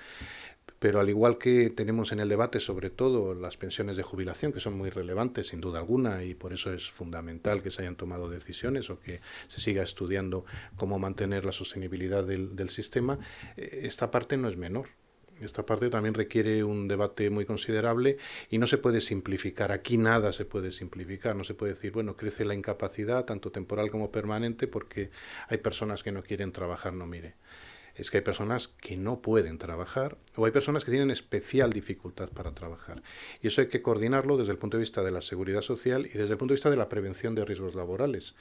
pero al igual que tenemos en el debate sobre todo las pensiones de jubilación, que son muy relevantes sin duda alguna, y por eso es fundamental que se hayan tomado decisiones o que se siga estudiando cómo mantener la sostenibilidad del sistema, esta parte no es menor. Esta parte también requiere un debate muy considerable y no se puede simplificar. Aquí nada se puede simplificar. No se puede decir, bueno, crece la incapacidad, tanto temporal como permanente, porque hay personas que no quieren trabajar. No, mire. Es que hay personas que no pueden trabajar o hay personas que tienen especial dificultad para trabajar. Y eso hay que coordinarlo desde el punto de vista de la seguridad social y desde el punto de vista de la prevención de riesgos laborales.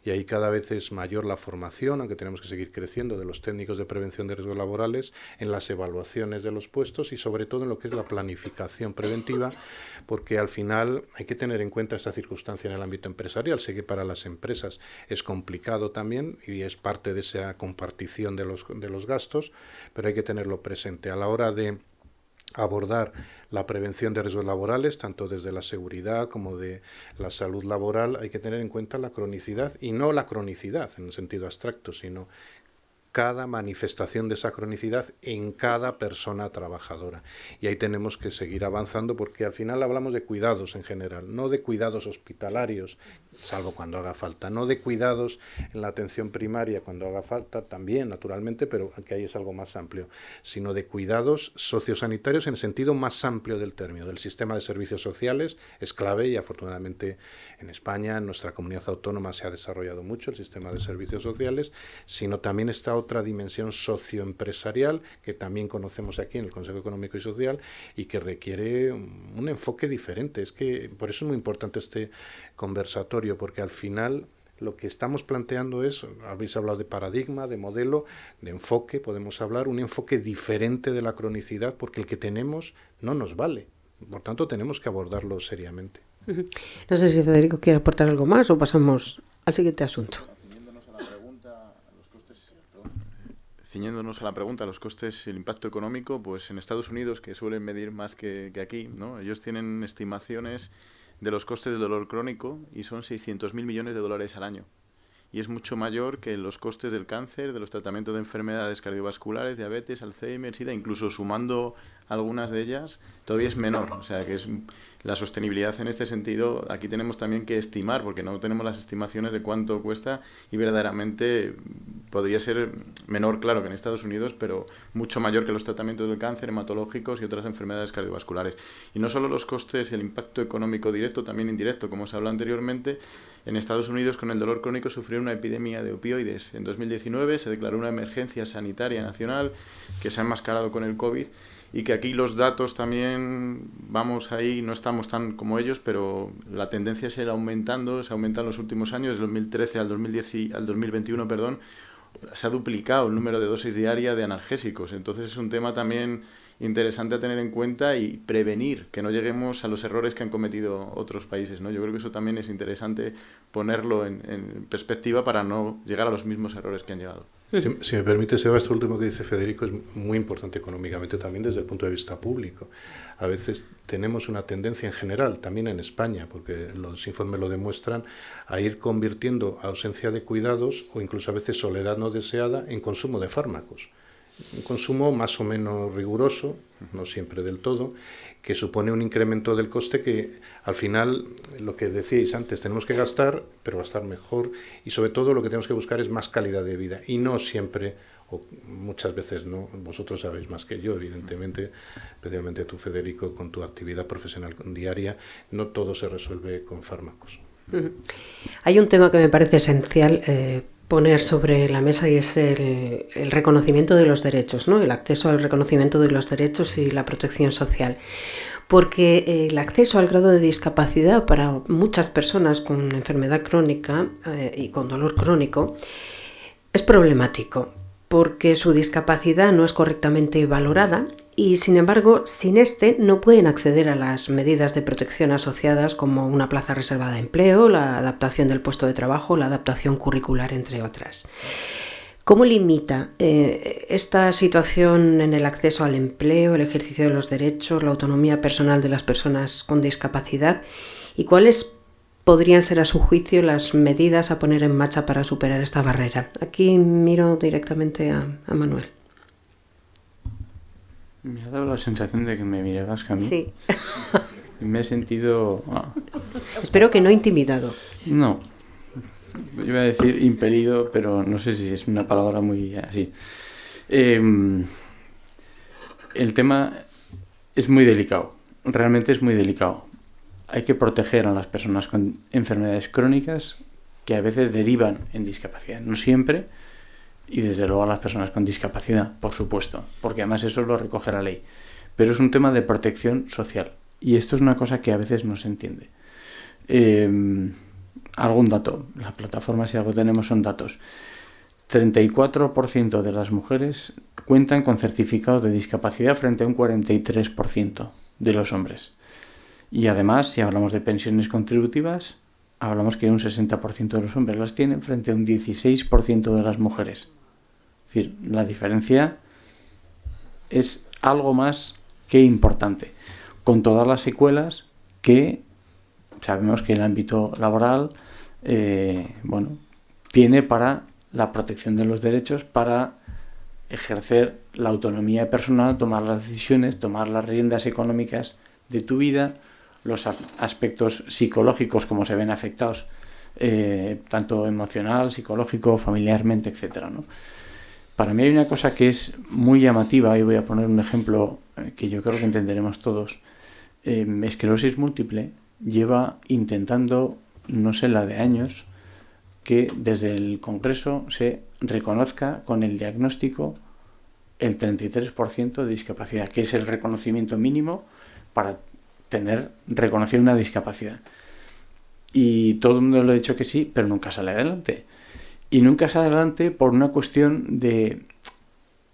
Y ahí cada vez es mayor la formación, aunque tenemos que seguir creciendo, de los técnicos de prevención de riesgos laborales, en las evaluaciones de los puestos y sobre todo en lo que es la planificación preventiva, porque al final hay que tener en cuenta esta circunstancia en el ámbito empresarial. Sé que para las empresas es complicado también y es parte de esa compartición de los gastos, pero hay que tenerlo presente a la hora de abordar la prevención de riesgos laborales, tanto desde la seguridad como de la salud laboral. Hay que tener en cuenta la cronicidad, y no la cronicidad en el sentido abstracto, sino cada manifestación de esa cronicidad en cada persona trabajadora. Y ahí tenemos que seguir avanzando, porque al final hablamos de cuidados en general, no de cuidados hospitalarios, salvo cuando haga falta, no de cuidados en la atención primaria cuando haga falta, también naturalmente, pero que ahí es algo más amplio, sino de cuidados sociosanitarios en el sentido más amplio del término. Del sistema de servicios sociales es clave, y afortunadamente en España, en nuestra comunidad autónoma, se ha desarrollado mucho el sistema de servicios sociales, sino también está otra dimensión socioempresarial que también conocemos aquí en el Consejo Económico y Social y que requiere un enfoque diferente. Es que por eso es muy importante este conversatorio, porque al final lo que estamos planteando es, habéis hablado de paradigma, de modelo, de enfoque, podemos hablar un enfoque diferente de la cronicidad, porque el que tenemos no nos vale. Por tanto, tenemos que abordarlo seriamente. No sé si Federico quiere aportar algo más o pasamos al siguiente asunto. Ciñéndonos a la pregunta, los costes y el impacto económico, pues en Estados Unidos, que suelen medir más que aquí, ¿no? Ellos tienen estimaciones de los costes del dolor crónico y son 600.000 millones de dólares al año. Y es mucho mayor que los costes del cáncer, de los tratamientos de enfermedades cardiovasculares, diabetes, Alzheimer, SIDA, incluso sumando algunas de ellas, todavía es menor. O sea, que es la sostenibilidad en este sentido, aquí tenemos también que estimar, porque no tenemos las estimaciones de cuánto cuesta y verdaderamente podría ser menor, claro, que en Estados Unidos, pero mucho mayor que los tratamientos del cáncer, hematológicos y otras enfermedades cardiovasculares. Y no solo los costes, el impacto económico directo, también indirecto, como se habló anteriormente. En Estados Unidos, con el dolor crónico, sufrió una epidemia de opioides. En 2019 se declaró una emergencia sanitaria nacional que se ha enmascarado con el COVID y que aquí los datos también, vamos ahí, no estamos tan como ellos, pero la tendencia es ir aumentando, se aumenta en los últimos años, desde 2013 al 2021, perdón, se ha duplicado el número de dosis diarias de analgésicos. Entonces es un tema también interesante a tener en cuenta y prevenir que no lleguemos a los errores que han cometido otros países, ¿no? Yo creo que eso también es interesante ponerlo en perspectiva para no llegar a los mismos errores que han llegado. Si me permite, Seba, esto último que dice Federico es muy importante económicamente también desde el punto de vista público. A veces tenemos una tendencia en general, también en España, porque los informes lo demuestran, a ir convirtiendo ausencia de cuidados o incluso a veces soledad no deseada en consumo de fármacos. Un consumo más o menos riguroso, no siempre del todo, que supone un incremento del coste que al final, lo que decíais antes, tenemos que gastar, pero gastar mejor, y sobre todo lo que tenemos que buscar es más calidad de vida y no siempre, o muchas veces no, vosotros sabéis más que yo, evidentemente, especialmente tú, Federico, con tu actividad profesional diaria, no todo se resuelve con fármacos. Hay un tema que me parece esencial poner sobre la mesa y es el reconocimiento de los derechos, ¿no? El acceso al reconocimiento de los derechos y la protección social. Porque el acceso al grado de discapacidad para muchas personas con enfermedad crónica y con dolor crónico es problemático, porque su discapacidad no es correctamente valorada y, sin embargo, sin este no pueden acceder a las medidas de protección asociadas como una plaza reservada de empleo, la adaptación del puesto de trabajo, la adaptación curricular, entre otras. ¿Cómo limita esta situación en el acceso al empleo, el ejercicio de los derechos, la autonomía personal de las personas con discapacidad? ¿Y cuáles podrían ser, a su juicio, las medidas a poner en marcha para superar esta barrera? Aquí miro directamente a Manuel. Me ha dado la sensación de que me mirabas a mí. Sí. Me he sentido... Espero que no intimidado. No. Iba a decir impelido, pero no sé si es una palabra muy así. El tema es muy delicado. Realmente es muy delicado. Hay que proteger a las personas con enfermedades crónicas que a veces derivan en discapacidad. No siempre. Y desde luego a las personas con discapacidad, por supuesto, porque además eso lo recoge la ley. Pero es un tema de protección social y esto es una cosa que a veces no se entiende. Algún dato, la plataforma, si algo tenemos, son datos. 34% de las mujeres cuentan con certificado de discapacidad frente a un 43% de los hombres. Y además, si hablamos de pensiones contributivas, hablamos que un 60% de los hombres las tienen frente a un 16% de las mujeres. Es decir, la diferencia es algo más que importante, con todas las secuelas que sabemos que el ámbito laboral tiene para la protección de los derechos, para ejercer la autonomía personal, tomar las decisiones, tomar las riendas económicas de tu vida, los aspectos psicológicos, como se ven afectados, tanto emocional, psicológico, familiarmente, etcétera, ¿no? Para mí hay una cosa que es muy llamativa, y voy a poner un ejemplo que yo creo que entenderemos todos. Esclerosis múltiple lleva intentando, no sé la de años, que desde el Congreso se reconozca con el diagnóstico el 33% de discapacidad, que es el reconocimiento mínimo para tener reconocida una discapacidad. Y todo el mundo le ha dicho que sí, pero nunca sale adelante. Y nunca sale adelante por una cuestión de...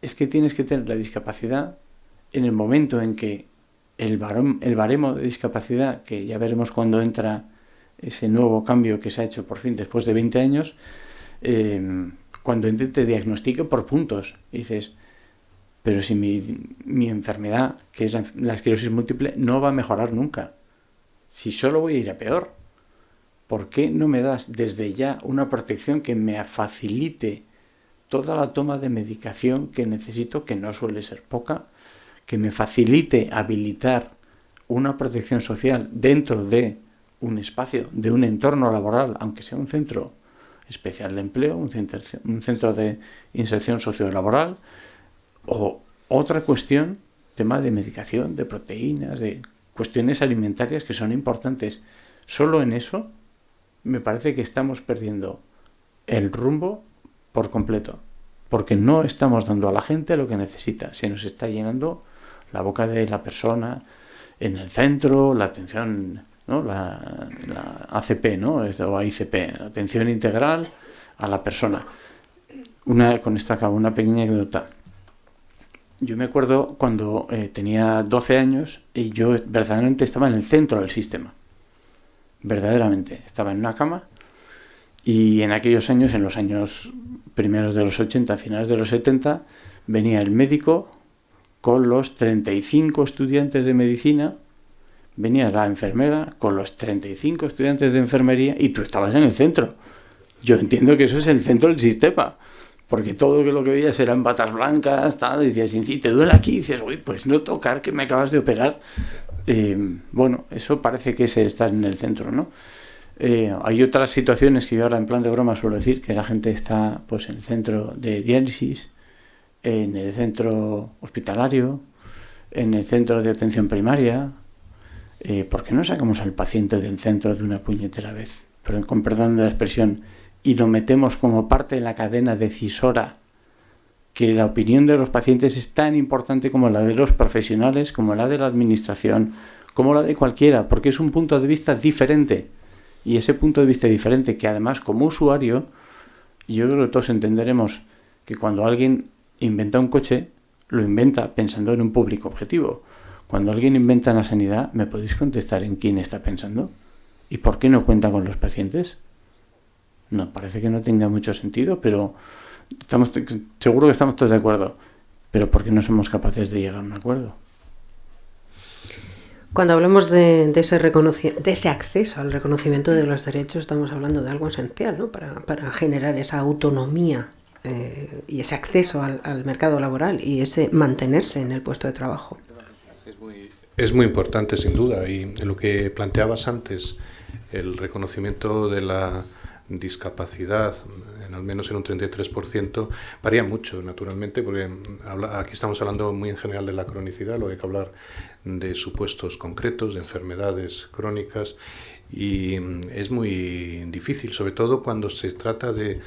Es que tienes que tener la discapacidad en el momento en que el baremo de discapacidad, que ya veremos cuando entra ese nuevo cambio que se ha hecho por fin después de 20 años, cuando te diagnostique por puntos. Y dices, pero si mi enfermedad, que es la esclerosis múltiple, no va a mejorar nunca. Si solo voy a ir a peor, ¿por qué no me das desde ya una protección que me facilite toda la toma de medicación que necesito, que no suele ser poca, que me facilite habilitar una protección social dentro de un espacio, de un entorno laboral, aunque sea un centro especial de empleo, un centro de inserción sociolaboral, o otra cuestión, tema de medicación, de proteínas, de cuestiones alimentarias que son importantes. Solo en eso me parece que estamos perdiendo el rumbo por completo, porque no estamos dando a la gente lo que necesita. Se nos está llenando la boca de la persona en el centro, la atención, ¿no? la ACP, ¿no? O AICP, atención integral a la persona. Con esto acabo, una pequeña anécdota. Yo me acuerdo cuando tenía 12 años y yo verdaderamente estaba en el centro del sistema. Verdaderamente. Estaba en una cama y en aquellos años, en los años primeros de los 80, finales de los 70, venía el médico con los 35 estudiantes de medicina, venía la enfermera con los 35 estudiantes de enfermería y tú estabas en el centro. Yo entiendo que eso es el centro del sistema. Porque todo lo que veías eran batas blancas, tal, y decías, si te duele aquí, y dices, uy, pues no tocar, que me acabas de operar. Bueno, eso parece que es estar en el centro, ¿no? Hay otras situaciones que yo ahora en plan de broma suelo decir, que la gente está pues en el centro de diálisis, en el centro hospitalario, en el centro de atención primaria. ¿Por qué no sacamos al paciente del centro de una puñetera vez? Pero con perdón de la expresión, y lo metemos como parte de la cadena decisora, que la opinión de los pacientes es tan importante como la de los profesionales, como la de la administración, como la de cualquiera, porque es un punto de vista diferente. Y ese punto de vista diferente, que además como usuario, yo creo que todos entenderemos que cuando alguien inventa un coche, lo inventa pensando en un público objetivo. Cuando alguien inventa en la sanidad, ¿me podéis contestar en quién está pensando? ¿Y por qué no cuenta con los pacientes? No, parece que no tenga mucho sentido, pero seguro que estamos todos de acuerdo. Pero ¿por qué no somos capaces de llegar a un acuerdo? Cuando hablamos de ese acceso al reconocimiento de los derechos, estamos hablando de algo esencial, ¿no? Para generar esa autonomía y ese acceso al mercado laboral y ese mantenerse en el puesto de trabajo. Es muy importante, sin duda, y lo que planteabas antes, el reconocimiento de la discapacidad, al menos en un 33%, varía mucho, naturalmente, porque aquí estamos hablando muy en general de la cronicidad, luego hay que hablar de supuestos concretos, de enfermedades crónicas, y es muy difícil, sobre todo cuando se trata de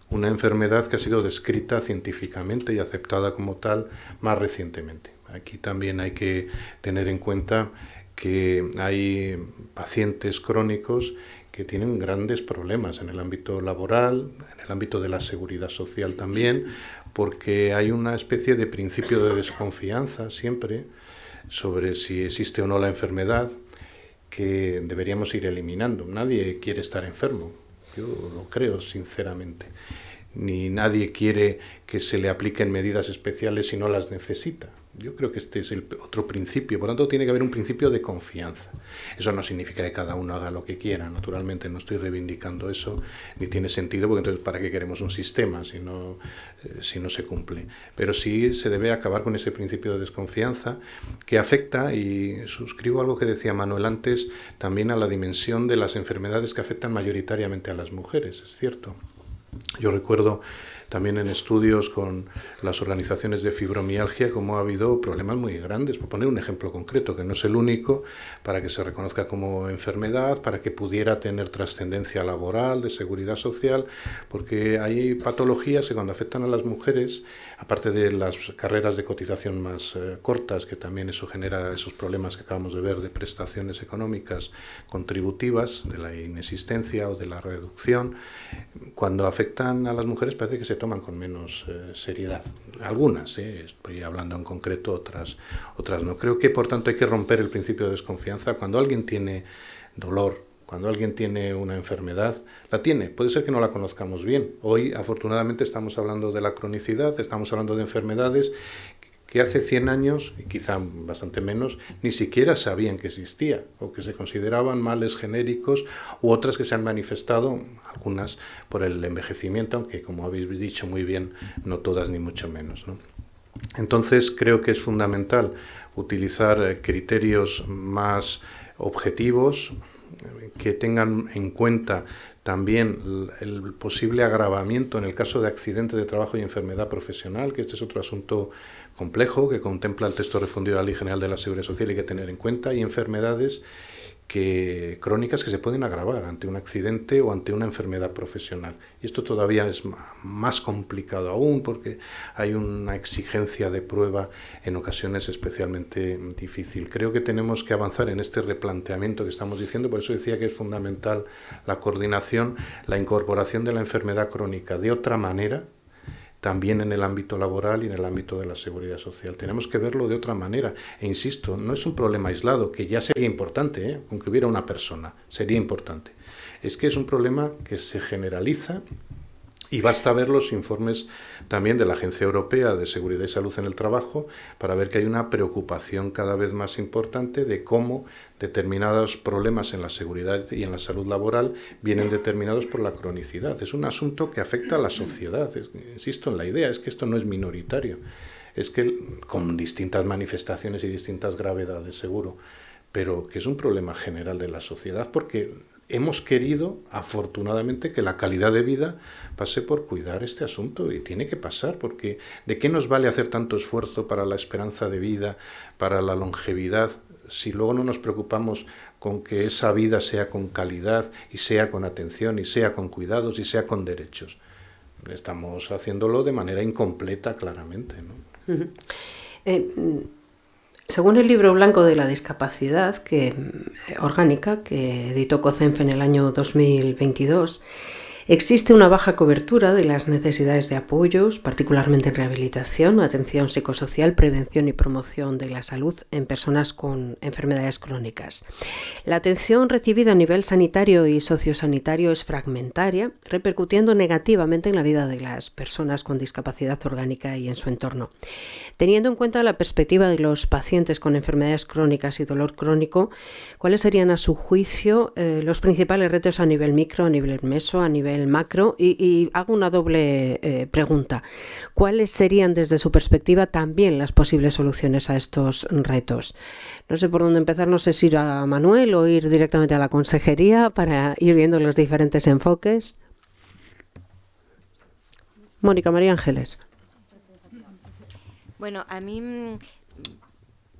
una enfermedad que ha sido descrita científicamente y aceptada como tal más recientemente. Aquí también hay que tener en cuenta que hay pacientes crónicos que tienen grandes problemas en el ámbito laboral, en el ámbito de la seguridad social también, porque hay una especie de principio de desconfianza siempre sobre si existe o no la enfermedad, que deberíamos ir eliminando. Nadie quiere estar enfermo, yo lo creo sinceramente, ni nadie quiere que se le apliquen medidas especiales si no las necesita. Yo creo que este es el otro principio, por lo tanto tiene que haber un principio de confianza. Eso no significa que cada uno haga lo que quiera, naturalmente no estoy reivindicando eso, ni tiene sentido, porque entonces ¿para qué queremos un sistema si no se cumple? Pero sí se debe acabar con ese principio de desconfianza que afecta, y suscribo algo que decía Manuel antes, también a la dimensión de las enfermedades que afectan mayoritariamente a las mujeres, es cierto. Yo recuerdo también en estudios con las organizaciones de fibromialgia cómo ha habido problemas muy grandes, por poner un ejemplo concreto, que no es el único, para que se reconozca como enfermedad, para que pudiera tener trascendencia laboral, de seguridad social, porque hay patologías que cuando afectan a las mujeres, aparte de las carreras de cotización más cortas, que también eso genera esos problemas que acabamos de ver de prestaciones económicas contributivas, de la inexistencia o de la reducción, cuando afectan a las mujeres parece que se toman con menos seriedad. Algunas, estoy hablando en concreto, otras no. Creo que por tanto hay que romper el principio de desconfianza. Cuando alguien tiene dolor, cuando alguien tiene una enfermedad, la tiene. Puede ser que no la conozcamos bien. Hoy, afortunadamente, estamos hablando de la cronicidad, estamos hablando de enfermedades que hace 100 años, y quizá bastante menos, ni siquiera sabían que existía, o que se consideraban males genéricos, u otras que se han manifestado, algunas por el envejecimiento, aunque como habéis dicho muy bien, no todas ni mucho menos, ¿no? Entonces creo que es fundamental utilizar criterios más objetivos, que tengan en cuenta también el posible agravamiento en el caso de accidente de trabajo y enfermedad profesional, que este es otro asunto complejo que contempla el texto refundido de la Ley General de la Seguridad Social y hay que tener en cuenta, y enfermedades crónicas que se pueden agravar ante un accidente o ante una enfermedad profesional. Y esto todavía es más complicado aún porque hay una exigencia de prueba en ocasiones especialmente difícil. Creo que tenemos que avanzar en este replanteamiento que estamos diciendo, por eso decía que es fundamental la coordinación, la incorporación de la enfermedad crónica de otra manera, también en el ámbito laboral y en el ámbito de la seguridad social. Tenemos que verlo de otra manera. E insisto, no es un problema aislado, que ya sería importante, aunque hubiera una persona, sería importante. Es que es un problema que se generaliza y basta ver los informes también de la Agencia Europea de Seguridad y Salud en el Trabajo para ver que hay una preocupación cada vez más importante de cómo determinados problemas en la seguridad y en la salud laboral vienen determinados por la cronicidad. Es un asunto que afecta a la sociedad. Insisto en la idea, es que esto no es minoritario. Es que con distintas manifestaciones y distintas gravedades, seguro, pero que es un problema general de la sociedad porque hemos querido, afortunadamente, que la calidad de vida pase por cuidar este asunto y tiene que pasar, porque ¿de qué nos vale hacer tanto esfuerzo para la esperanza de vida, para la longevidad, si luego no nos preocupamos con que esa vida sea con calidad y sea con atención y sea con cuidados y sea con derechos? Estamos haciéndolo de manera incompleta, claramente, ¿no? Según el Libro Blanco de la Discapacidad orgánica que editó COCENFE en el año 2022, existe una baja cobertura de las necesidades de apoyos, particularmente en rehabilitación, atención psicosocial, prevención y promoción de la salud en personas con enfermedades crónicas. La atención recibida a nivel sanitario y sociosanitario es fragmentaria, repercutiendo negativamente en la vida de las personas con discapacidad orgánica y en su entorno. Teniendo en cuenta la perspectiva de los pacientes con enfermedades crónicas y dolor crónico, ¿cuáles serían a su juicio los principales retos a nivel micro, a nivel meso, a nivel macro? Y hago una doble pregunta. ¿Cuáles serían desde su perspectiva también las posibles soluciones a estos retos? No sé por dónde empezar, no sé si ir a Manuel o ir directamente a la consejería para ir viendo los diferentes enfoques. Mónica, María Ángeles. Bueno, a mí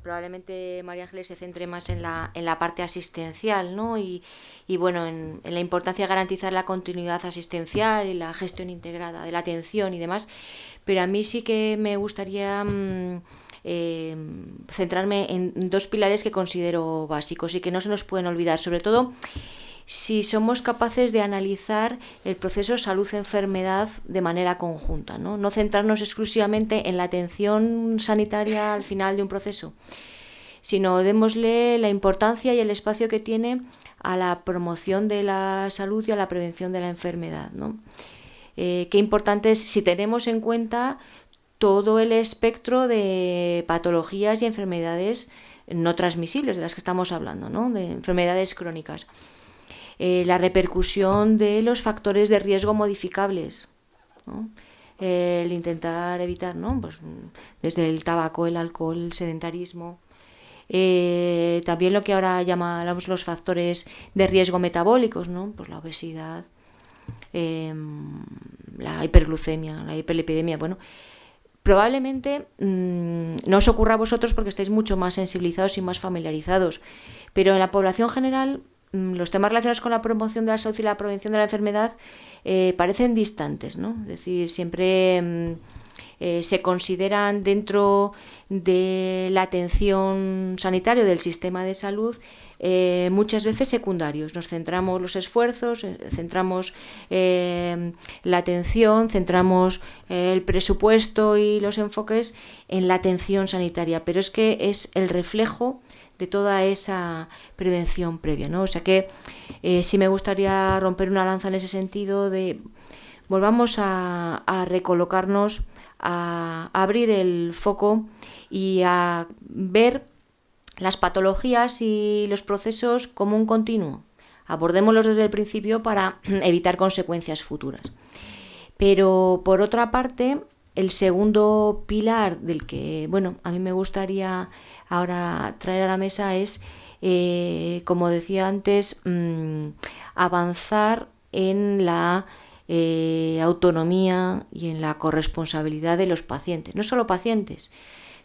probablemente María Ángeles se centre más en la parte asistencial, ¿no? Y bueno, en la importancia de garantizar la continuidad asistencial y la gestión integrada de la atención y demás. Pero a mí sí que me gustaría centrarme en dos pilares que considero básicos y que no se nos pueden olvidar, sobre todo si somos capaces de analizar el proceso salud-enfermedad de manera conjunta, ¿no? No centrarnos exclusivamente en la atención sanitaria al final de un proceso, sino démosle la importancia y el espacio que tiene a la promoción de la salud y a la prevención de la enfermedad, ¿no? Qué importante es si tenemos en cuenta todo el espectro de patologías y enfermedades no transmisibles de las que estamos hablando, ¿no? De enfermedades crónicas. La repercusión de los factores de riesgo modificables, ¿no? El intentar evitar, ¿no? Pues, desde el tabaco, el alcohol, el sedentarismo. También lo que ahora llamamos los factores de riesgo metabólicos, ¿no? Pues la obesidad, la hiperglucemia, la hiperlipidemia. Bueno, probablemente no os ocurra a vosotros porque estáis mucho más sensibilizados y más familiarizados, pero en la población general los temas relacionados con la promoción de la salud y la prevención de la enfermedad parecen distantes, ¿no? Es decir, siempre se consideran dentro de la atención sanitaria del sistema de salud muchas veces secundarios. Nos centramos los esfuerzos, centramos la atención, centramos el presupuesto y los enfoques en la atención sanitaria, pero es que es el reflejo de toda esa prevención previa, ¿no? O sea que sí me gustaría romper una lanza en ese sentido de volvamos a recolocarnos a abrir el foco y a ver las patologías y los procesos como un continuo. Abordémoslos desde el principio para evitar consecuencias futuras. Pero por otra parte, el segundo pilar del que, a mí me gustaría ahora traer a la mesa es, como decía antes, avanzar en la autonomía y en la corresponsabilidad de los pacientes. No solo pacientes,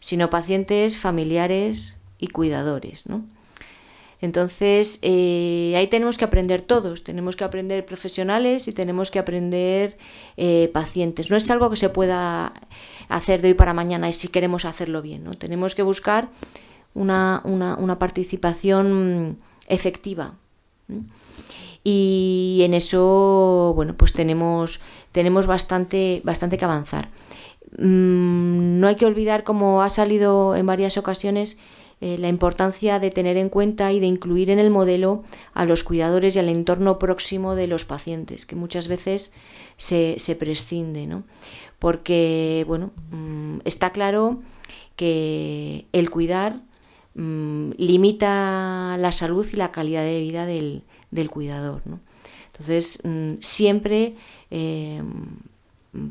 sino pacientes, familiares y cuidadores, ¿no? Entonces, ahí tenemos que aprender todos, tenemos que aprender profesionales y tenemos que aprender pacientes. No es algo que se pueda hacer de hoy para mañana y si queremos hacerlo bien, ¿no? Tenemos que buscar una participación efectiva, ¿no? Y en eso, pues tenemos bastante que avanzar. No hay que olvidar, como ha salido en varias ocasiones, la importancia de tener en cuenta y de incluir en el modelo a los cuidadores y al entorno próximo de los pacientes, que muchas veces se prescinde, ¿no? Porque, está claro que el cuidar limita la salud y la calidad de vida del cuidador, ¿no? Entonces, siempre,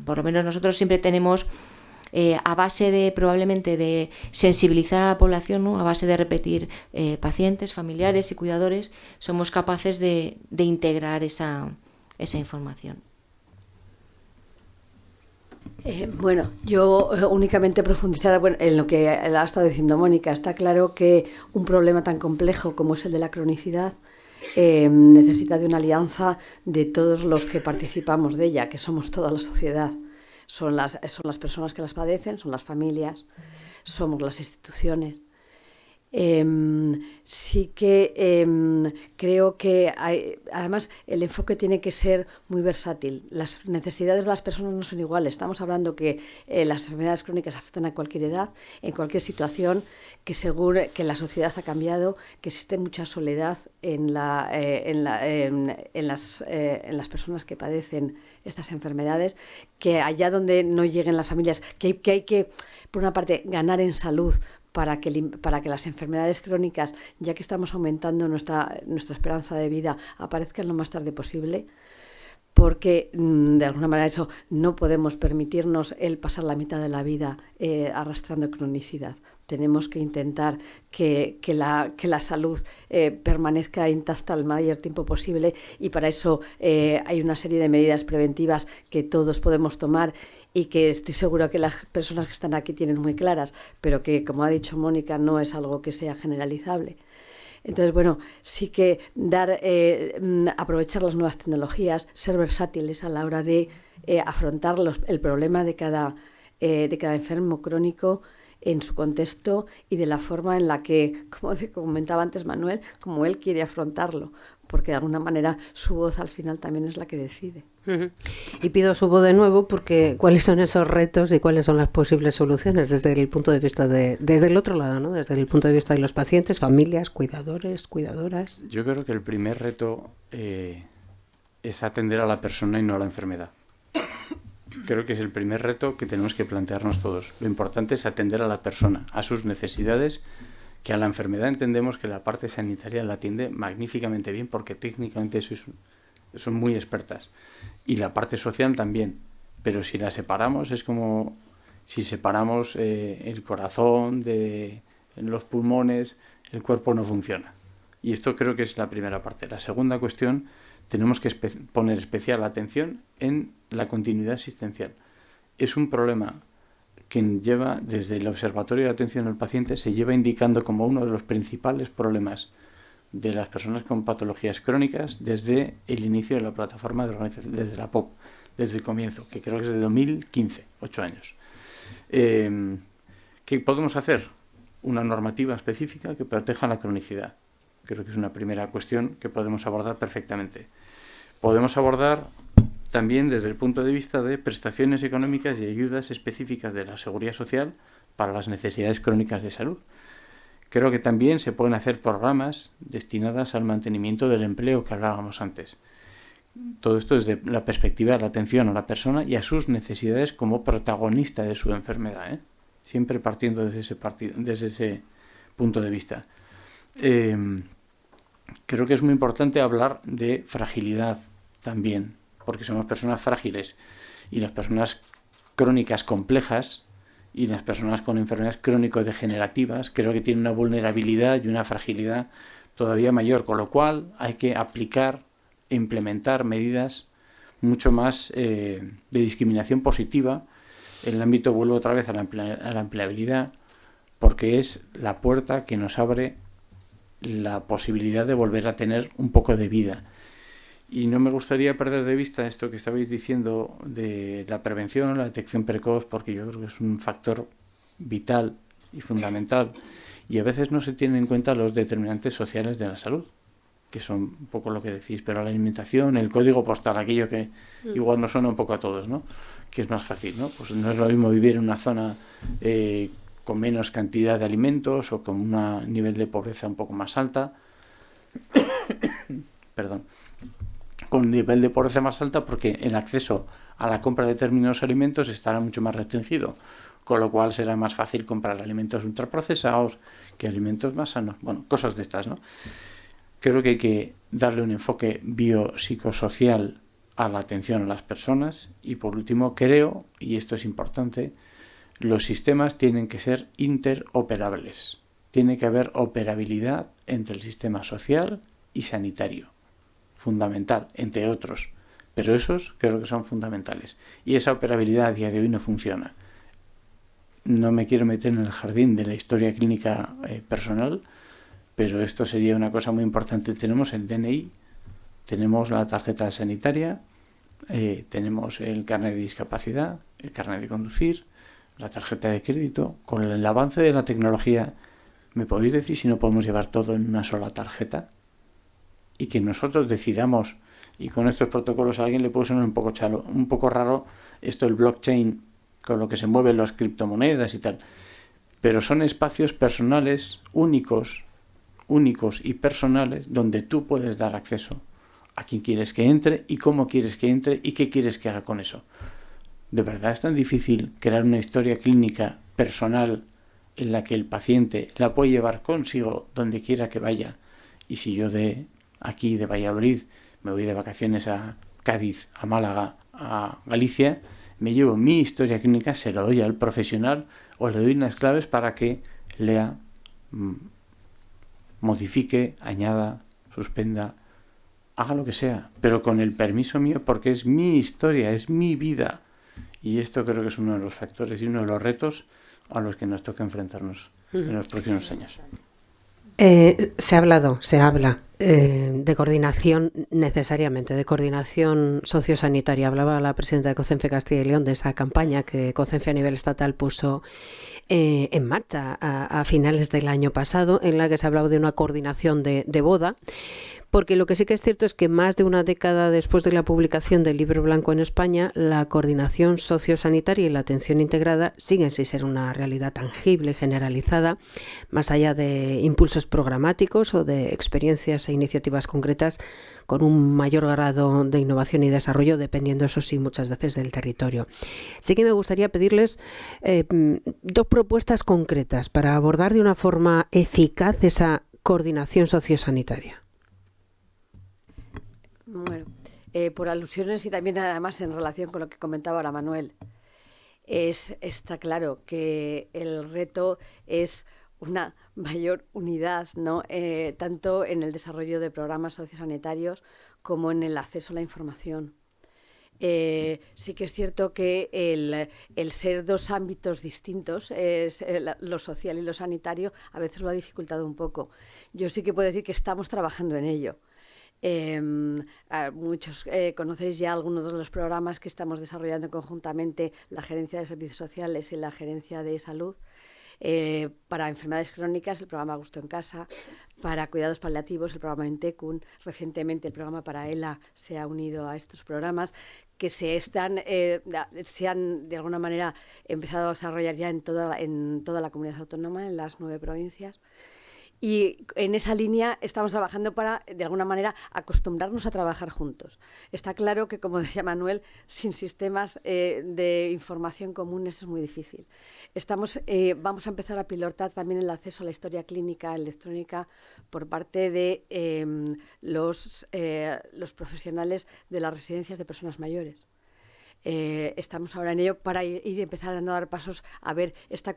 por lo menos nosotros siempre tenemos, a base de probablemente de sensibilizar a la población, ¿no? A base de repetir pacientes, familiares y cuidadores, somos capaces de integrar esa información. Yo únicamente profundizar en lo que ha estado diciendo Mónica. Está claro que un problema tan complejo como es el de la cronicidad necesita de una alianza de todos los que participamos de ella, que somos toda la sociedad. Son las personas que las padecen, son las familias, somos las instituciones. Sí que creo que además el enfoque tiene que ser muy versátil. Las necesidades de las personas no son iguales. Estamos hablando que las enfermedades crónicas afectan a cualquier edad, en cualquier situación, que seguro que la sociedad ha cambiado, que existe mucha soledad en las personas que padecen estas enfermedades, que allá donde no lleguen las familias, que hay que, por una parte, ganar en salud para que las enfermedades crónicas, ya que estamos aumentando nuestra esperanza de vida, aparezcan lo más tarde posible, porque de alguna manera eso no podemos permitirnos el pasar la mitad de la vida arrastrando cronicidad. Tenemos que intentar que la salud permanezca intacta el mayor tiempo posible, y para eso hay una serie de medidas preventivas que todos podemos tomar y que estoy segura que las personas que están aquí tienen muy claras, pero que, como ha dicho Mónica, no es algo que sea generalizable. Entonces, sí que aprovechar las nuevas tecnologías, ser versátiles a la hora de afrontar el problema de cada enfermo crónico en su contexto y de la forma en la que, como comentaba antes Manuel, como él quiere afrontarlo, porque de alguna manera su voz al final también es la que decide. Y pido su voz de nuevo porque cuáles son esos retos y cuáles son las posibles soluciones desde el punto de vista desde el otro lado, ¿no? Desde el punto de vista de los pacientes, familias, cuidadores, cuidadoras. Yo creo que el primer reto es atender a la persona y no a la enfermedad. Creo que es el primer reto que tenemos que plantearnos todos. Lo importante es atender a la persona, a sus necesidades, que a la enfermedad entendemos que la parte sanitaria la atiende magníficamente bien porque técnicamente son muy expertas. Y la parte social también. Pero si la separamos es como si separamos el corazón de los pulmones, el cuerpo no funciona. Y esto creo que es la primera parte. La segunda cuestión, tenemos que poner especial atención en la continuidad asistencial. Es un problema que lleva, desde el Observatorio de Atención al Paciente, se lleva indicando como uno de los principales problemas de las personas con patologías crónicas desde el inicio de la plataforma de organización, desde la POP, desde el comienzo, que creo que es de 2015, 8 años. ¿Qué podemos hacer? Una normativa específica que proteja la cronicidad. Creo que es una primera cuestión que podemos abordar perfectamente. Podemos abordar también desde el punto de vista de prestaciones económicas y ayudas específicas de la Seguridad Social para las necesidades crónicas de salud. Creo que también se pueden hacer programas destinados al mantenimiento del empleo que hablábamos antes. todo esto desde la perspectiva de la atención a la persona y a sus necesidades como protagonista de su enfermedad, ¿eh? Siempre partiendo desde ese punto de vista. Creo que es muy importante hablar de fragilidad también, porque somos personas frágiles y las personas crónicas complejas y las personas con enfermedades crónico-degenerativas creo que tienen una vulnerabilidad y una fragilidad todavía mayor, con lo cual hay que aplicar e implementar medidas mucho más de discriminación positiva en el ámbito, vuelvo otra vez a la empleabilidad, porque es la puerta que nos abre la posibilidad de volver a tener un poco de vida. Y no me gustaría perder de vista esto que estabais diciendo de la prevención, la detección precoz, porque yo creo que es un factor vital y fundamental. Y a veces no se tienen en cuenta los determinantes sociales de la salud, que son un poco lo que decís, pero la alimentación, el código postal, aquello que igual nos suena un poco a todos, ¿no? Que es más fácil, ¿no? Pues no es lo mismo vivir en una zona con menos cantidad de alimentos o con un nivel de pobreza un poco más alta. Perdón. Con un nivel de pobreza más alta porque el acceso a la compra de determinados alimentos estará mucho más restringido, con lo cual será más fácil comprar alimentos ultraprocesados que alimentos más sanos. Bueno, cosas de estas, ¿no? Creo que hay que darle un enfoque biopsicosocial a la atención a las personas y por último creo, y esto es importante, los sistemas tienen que ser interoperables. Tiene que haber operabilidad entre el sistema social y sanitario. Fundamental, entre otros. Pero esos creo que son fundamentales. Y esa operabilidad a día de hoy no funciona. No me quiero meter en el jardín de la historia clínica personal, pero esto sería una cosa muy importante. Tenemos el DNI, tenemos la tarjeta sanitaria, tenemos el carnet de discapacidad, el carnet de conducir, la tarjeta de crédito. Con el avance de la tecnología, ¿me podéis decir si no podemos llevar todo en una sola tarjeta? Y que nosotros decidamos, y con estos protocolos a alguien le puede sonar un poco raro esto del blockchain, con lo que se mueven las criptomonedas y tal, pero son espacios personales únicos y personales donde tú puedes dar acceso a quién quieres que entre y cómo quieres que entre y qué quieres que haga con eso. ¿De verdad es tan difícil crear una historia clínica personal en la que el paciente la puede llevar consigo donde quiera que vaya? Y si yo de aquí, de Valladolid, me voy de vacaciones a Cádiz, a Málaga, a Galicia, me llevo mi historia clínica, se lo doy al profesional o le doy unas claves para que lea, modifique, añada, suspenda, haga lo que sea, pero con el permiso mío, porque es mi historia, es mi vida. Y esto creo que es uno de los factores y uno de los retos a los que nos toca enfrentarnos en los próximos años. Se habla de coordinación necesariamente, de coordinación sociosanitaria. Hablaba la presidenta de COCENFE Castilla y León de esa campaña que COCENFE a nivel estatal puso en marcha a finales del año pasado, en la que se hablaba de una coordinación de boda. Porque lo que sí que es cierto es que más de una década después de la publicación del Libro Blanco en España, la coordinación sociosanitaria y la atención integrada siguen sin ser una realidad tangible, generalizada, más allá de impulsos programáticos o de experiencias e iniciativas concretas con un mayor grado de innovación y desarrollo, dependiendo, eso sí, muchas veces del territorio. Sí que me gustaría pedirles dos propuestas concretas para abordar de una forma eficaz esa coordinación sociosanitaria. Bueno, por alusiones y también además en relación con lo que comentaba ahora Manuel, está claro que el reto es una mayor unidad, ¿no? Tanto en el desarrollo de programas sociosanitarios como en el acceso a la información. Sí que es cierto que el ser dos ámbitos distintos, lo social y lo sanitario, a veces lo ha dificultado un poco. Yo sí que puedo decir que estamos trabajando en ello. Muchos conocéis ya algunos de los programas que estamos desarrollando conjuntamente la Gerencia de Servicios Sociales y la Gerencia de Salud. Para enfermedades crónicas, el programa Gusto en Casa; para cuidados paliativos, el programa Entecun; recientemente el programa para ELA se ha unido a estos programas que se han de alguna manera empezado a desarrollar ya en toda la comunidad autónoma, en las 9 provincias. Y en esa línea estamos trabajando para, de alguna manera, acostumbrarnos a trabajar juntos. Está claro que, como decía Manuel, sin sistemas de información comunes es muy difícil. Vamos a empezar a pilotar también el acceso a la historia clínica electrónica por parte de los profesionales de las residencias de personas mayores. Estamos ahora en ello para ir empezando a dar pasos a ver esta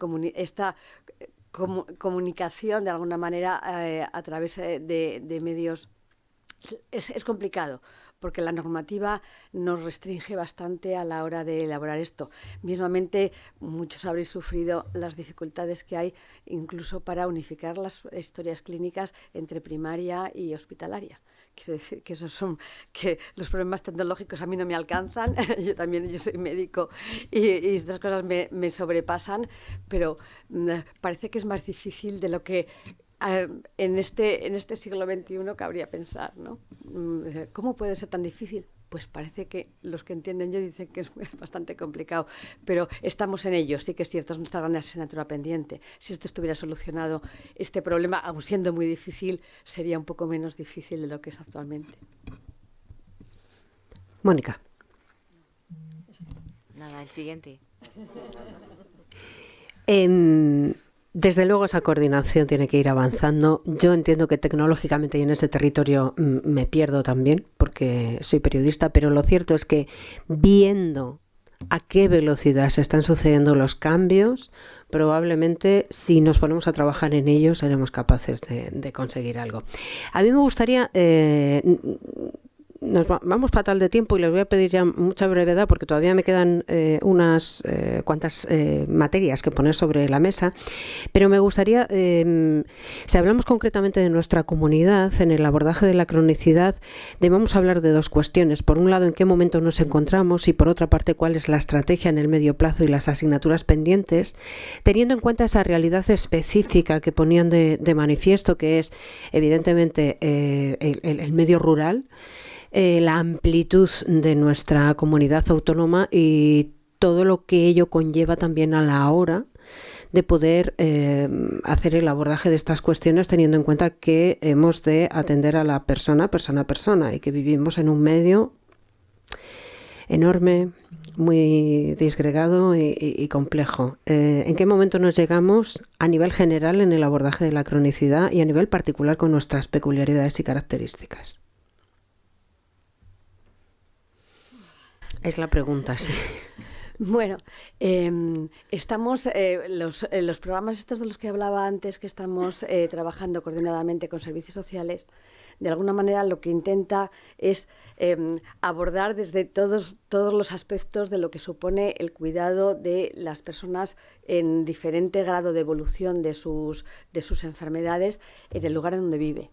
comunicación de alguna manera a través de medios. Es complicado porque la normativa nos restringe bastante a la hora de elaborar esto. Mismamente, muchos habréis sufrido las dificultades que hay incluso para unificar las historias clínicas entre primaria y hospitalaria. Quiero decir que que los problemas tecnológicos a mí no me alcanzan. Yo soy médico y estas cosas me sobrepasan, pero parece que es más difícil de lo que en este siglo XXI cabría pensar, ¿no? ¿Cómo puede ser tan difícil? Pues parece que los que entienden yo dicen que es bastante complicado, pero estamos en ello. Sí que es cierto, es nuestra gran asignatura pendiente. Si esto estuviera solucionado, este problema, aun siendo muy difícil, sería un poco menos difícil de lo que es actualmente. Mónica. Nada, el siguiente. Desde luego esa coordinación tiene que ir avanzando. Yo entiendo que tecnológicamente y en ese territorio me pierdo también porque soy periodista, pero lo cierto es que viendo a qué velocidad se están sucediendo los cambios, probablemente si nos ponemos a trabajar en ello seremos capaces de conseguir algo. A mí me gustaría... Nos vamos fatal de tiempo y les voy a pedir ya mucha brevedad porque todavía me quedan unas cuantas materias que poner sobre la mesa, pero me gustaría, si hablamos concretamente de nuestra comunidad, en el abordaje de la cronicidad, debemos hablar de dos cuestiones. Por un lado, en qué momento nos encontramos y por otra parte, cuál es la estrategia en el medio plazo y las asignaturas pendientes, teniendo en cuenta esa realidad específica que ponían de manifiesto, que es evidentemente el medio rural, la amplitud de nuestra comunidad autónoma y todo lo que ello conlleva también a la hora de poder hacer el abordaje de estas cuestiones, teniendo en cuenta que hemos de atender a la persona a persona y que vivimos en un medio enorme, muy disgregado y complejo. ¿En qué momento nos llegamos a nivel general en el abordaje de la cronicidad y a nivel particular con nuestras peculiaridades y características? Es la pregunta, sí. Bueno, estamos, los programas estos de los que hablaba antes, que estamos trabajando coordinadamente con servicios sociales, de alguna manera lo que intenta es abordar desde todos los aspectos de lo que supone el cuidado de las personas en diferente grado de evolución de sus enfermedades en el lugar en donde vive.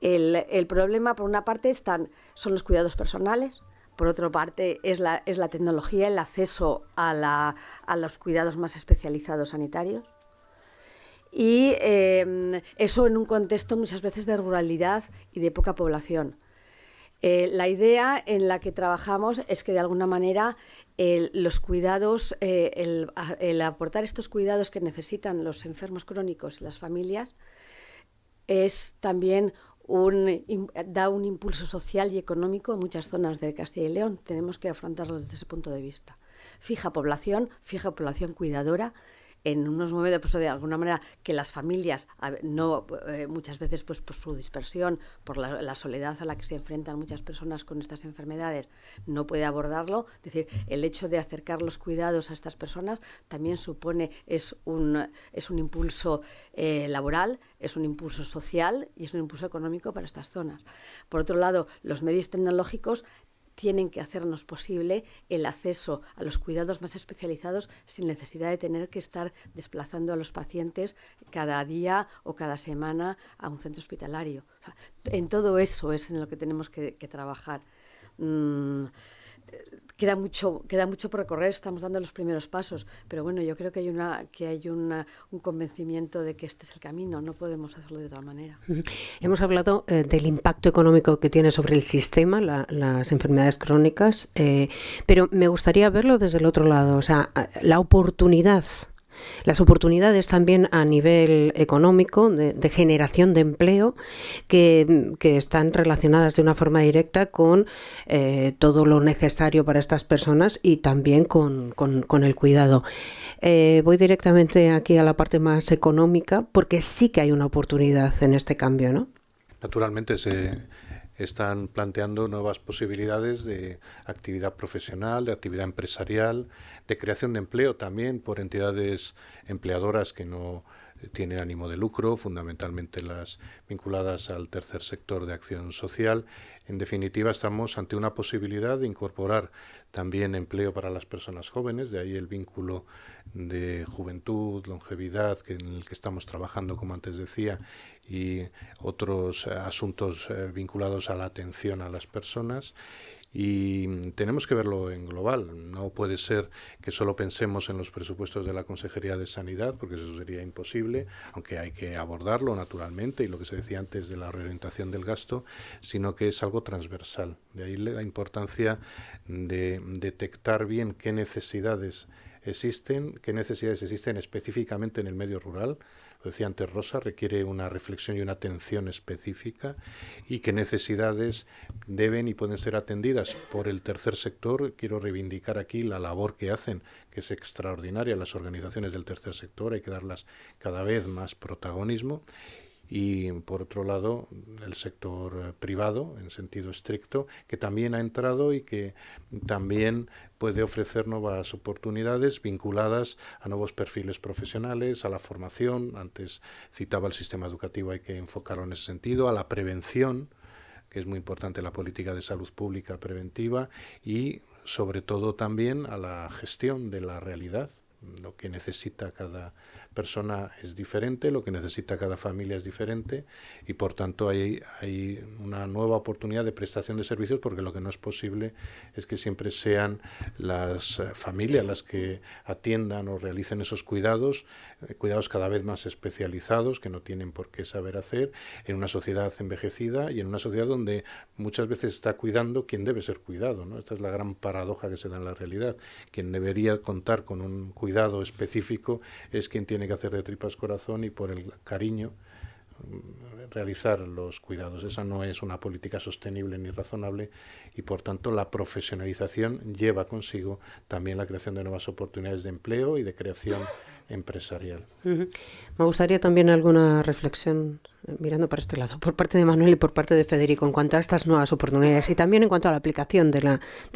El problema, por una parte, son los cuidados personales. Por otra parte, es la tecnología, el acceso a los cuidados más especializados sanitarios. Y eso en un contexto muchas veces de ruralidad y de poca población. La idea en la que trabajamos es que de alguna manera los cuidados, el aportar estos cuidados que necesitan los enfermos crónicos y las familias, es también da un impulso social y económico en muchas zonas de Castilla y León. Tenemos que afrontarlo desde ese punto de vista. Fija población cuidadora, en unos momentos, pues, de alguna manera, que las familias, muchas veces pues por su dispersión, por la soledad a la que se enfrentan muchas personas con estas enfermedades, no puede abordarlo. Es decir, el hecho de acercar los cuidados a estas personas también es un impulso laboral, es un impulso social y es un impulso económico para estas zonas. Por otro lado, los medios tecnológicos tienen que hacernos posible el acceso a los cuidados más especializados sin necesidad de tener que estar desplazando a los pacientes cada día o cada semana a un centro hospitalario. O sea, en todo eso es en lo que tenemos que trabajar. Queda mucho por recorrer, estamos dando los primeros pasos, pero bueno, yo creo que hay un convencimiento de que este es el camino, no podemos hacerlo de otra manera. Hemos hablado del impacto económico que tiene sobre el sistema las enfermedades crónicas, pero me gustaría verlo desde el otro lado, o sea, la oportunidad las oportunidades también a nivel económico, de generación de empleo, que están relacionadas de una forma directa con todo lo necesario para estas personas y también con el cuidado. Voy directamente aquí a la parte más económica, porque sí que hay una oportunidad en este cambio, ¿no? Naturalmente se están planteando nuevas posibilidades de actividad profesional, de actividad empresarial, de creación de empleo también por entidades empleadoras que no tienen ánimo de lucro, fundamentalmente las vinculadas al tercer sector de acción social. En definitiva, estamos ante una posibilidad de incorporar también empleo para las personas jóvenes, de ahí el vínculo de juventud, longevidad, en el que estamos trabajando, como antes decía, y otros asuntos vinculados a la atención a las personas. Y tenemos que verlo en global. No puede ser que solo pensemos en los presupuestos de la Consejería de Sanidad, porque eso sería imposible, aunque hay que abordarlo naturalmente, y lo que se decía antes de la reorientación del gasto, sino que es algo transversal. De ahí la importancia de detectar bien qué necesidades existen específicamente en el medio rural. Lo decía antes Rosa, requiere una reflexión y una atención específica, y qué necesidades deben y pueden ser atendidas por el tercer sector. Quiero reivindicar aquí la labor que hacen, que es extraordinaria. Las organizaciones del tercer sector hay que darlas cada vez más protagonismo. Y por otro lado, el sector privado, en sentido estricto, que también ha entrado y que también puede ofrecer nuevas oportunidades vinculadas a nuevos perfiles profesionales, a la formación. Antes citaba el sistema educativo, hay que enfocarlo en ese sentido, a la prevención, que es muy importante la política de salud pública preventiva, y sobre todo también a la gestión de la realidad. Lo que necesita cada persona es diferente, lo que necesita cada familia es diferente, y por tanto hay una nueva oportunidad de prestación de servicios, porque lo que no es posible es que siempre sean las familias las que atiendan o realicen esos cuidados cada vez más especializados, que no tienen por qué saber hacer, en una sociedad envejecida y en una sociedad donde muchas veces está cuidando quien debe ser cuidado, ¿no? Esta es la gran paradoja que se da en la realidad. Quien debería contar con un cuidado específico es quien tiene que hacer de tripas corazón y por el cariño realizar los cuidados. Esa no es una política sostenible ni razonable, y por tanto la profesionalización lleva consigo también la creación de nuevas oportunidades de empleo y de creación empresarial. Me gustaría también alguna reflexión, mirando para este lado, por parte de Manuel y por parte de Federico, en cuanto a estas nuevas oportunidades y también en cuanto a la aplicación de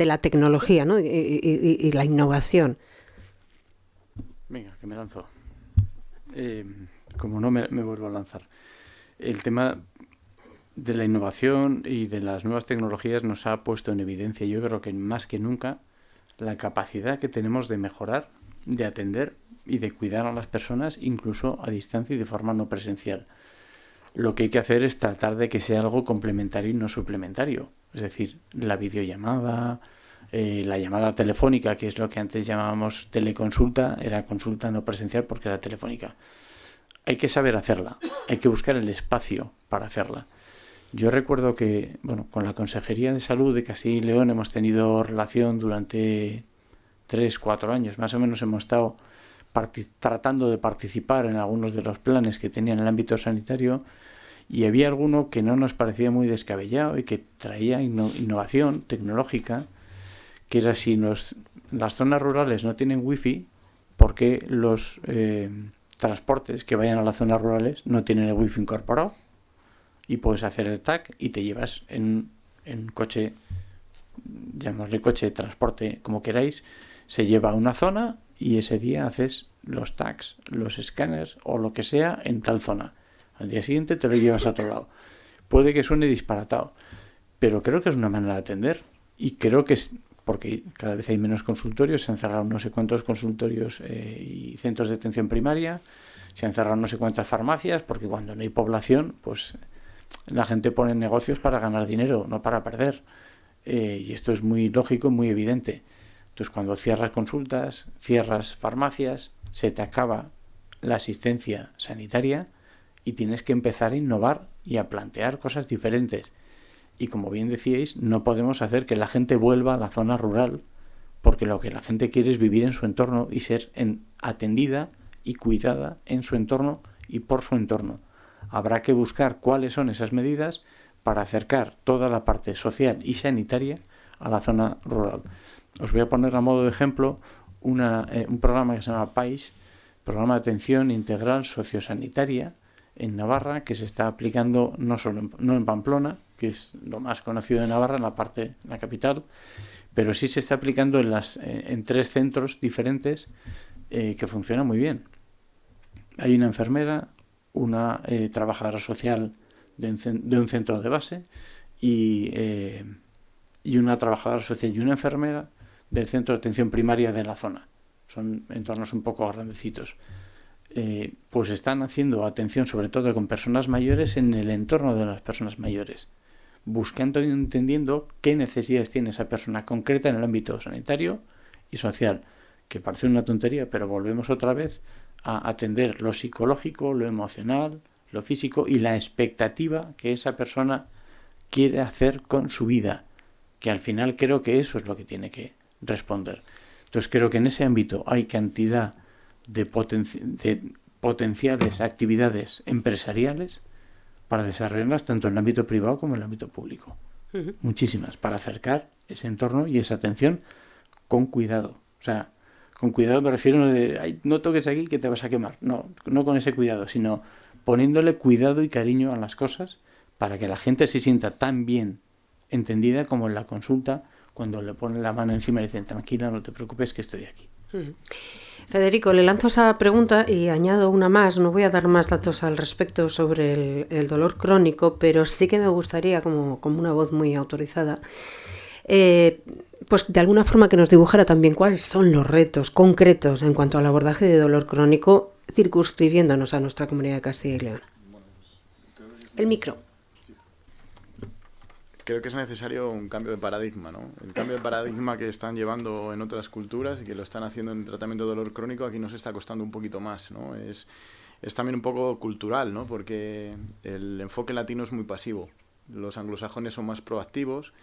la tecnología, ¿no? y la innovación. Venga, que me lanzo. Como no me vuelvo a lanzar. El tema de la innovación y de las nuevas tecnologías nos ha puesto en evidencia, yo creo que más que nunca, la capacidad que tenemos de mejorar, de atender y de cuidar a las personas, incluso a distancia y de forma no presencial. Lo que hay que hacer es tratar de que sea algo complementario y no suplementario. Es decir, la videollamada, la llamada telefónica, que es lo que antes llamábamos teleconsulta, era consulta no presencial porque era telefónica. Hay que saber hacerla, hay que buscar el espacio para hacerla. Yo recuerdo que, con la Consejería de Salud de Castilla y León hemos tenido relación durante 3-4 años, más o menos hemos estado tratando de participar en algunos de los planes que tenía en el ámbito sanitario, y había alguno que no nos parecía muy descabellado y que traía innovación tecnológica, que era si las zonas rurales no tienen wifi, ¿por qué los transportes que vayan a las zonas rurales no tienen el wifi incorporado? Y puedes hacer el tag y te llevas en coche, llamémosle coche de transporte como queráis, se lleva a una zona y ese día haces los tags, los escáneres o lo que sea en tal zona. Al día siguiente te lo llevas a otro lado. Puede que suene disparatado, pero creo que es una manera de atender, y creo que es porque cada vez hay menos consultorios, se han cerrado no sé cuántos consultorios y centros de atención primaria, se han cerrado no sé cuántas farmacias, porque cuando no hay población, pues la gente pone negocios para ganar dinero, no para perder. Y esto es muy lógico, muy evidente. Entonces, cuando cierras consultas, cierras farmacias, se te acaba la asistencia sanitaria y tienes que empezar a innovar y a plantear cosas diferentes. Y como bien decíais, no podemos hacer que la gente vuelva a la zona rural, porque lo que la gente quiere es vivir en su entorno y ser atendida y cuidada en su entorno y por su entorno. Habrá que buscar cuáles son esas medidas para acercar toda la parte social y sanitaria a la zona rural. Os voy a poner a modo de ejemplo un programa que se llama PAIS, Programa de Atención Integral Sociosanitaria, en Navarra, que se está aplicando no en Pamplona, que es lo más conocido de Navarra, en la capital, pero sí se está aplicando en 3 centros diferentes que funciona muy bien. Hay una enfermera, una trabajadora social de un centro de base y una trabajadora social y una enfermera del centro de atención primaria de la zona. Son entornos un poco grandecitos. Pues están haciendo atención sobre todo con personas mayores en el entorno de las personas mayores, buscando y entendiendo qué necesidades tiene esa persona concreta en el ámbito sanitario y social, que parece una tontería, pero volvemos otra vez a atender lo psicológico, lo emocional, lo físico y la expectativa que esa persona quiere hacer con su vida, que al final creo que eso es lo que tiene que responder. Entonces creo que en ese ámbito hay cantidad de potenciales actividades empresariales para desarrollarlas tanto en el ámbito privado como en el ámbito público. Muchísimas, para acercar ese entorno y esa atención con cuidado. O sea, con cuidado me refiero de no toques aquí que te vas a quemar. No con ese cuidado, sino poniéndole cuidado y cariño a las cosas para que la gente se sienta tan bien entendida como en la consulta, cuando le ponen la mano encima y le dicen, tranquila, no te preocupes que estoy aquí. Federico, le lanzo esa pregunta y añado una más. No voy a dar más datos al respecto sobre el dolor crónico, pero sí que me gustaría, como una voz muy autorizada, pues de alguna forma que nos dibujara también cuáles son los retos concretos en cuanto al abordaje de dolor crónico, circunscribiéndonos a nuestra comunidad de Castilla y León. El micro. Creo que es necesario un cambio de paradigma, ¿no? El cambio de paradigma que están llevando en otras culturas y que lo están haciendo en el tratamiento de dolor crónico aquí nos está costando un poquito más, ¿no? Es también un poco cultural, ¿no? Porque el enfoque latino es muy pasivo. Los anglosajones son más proactivos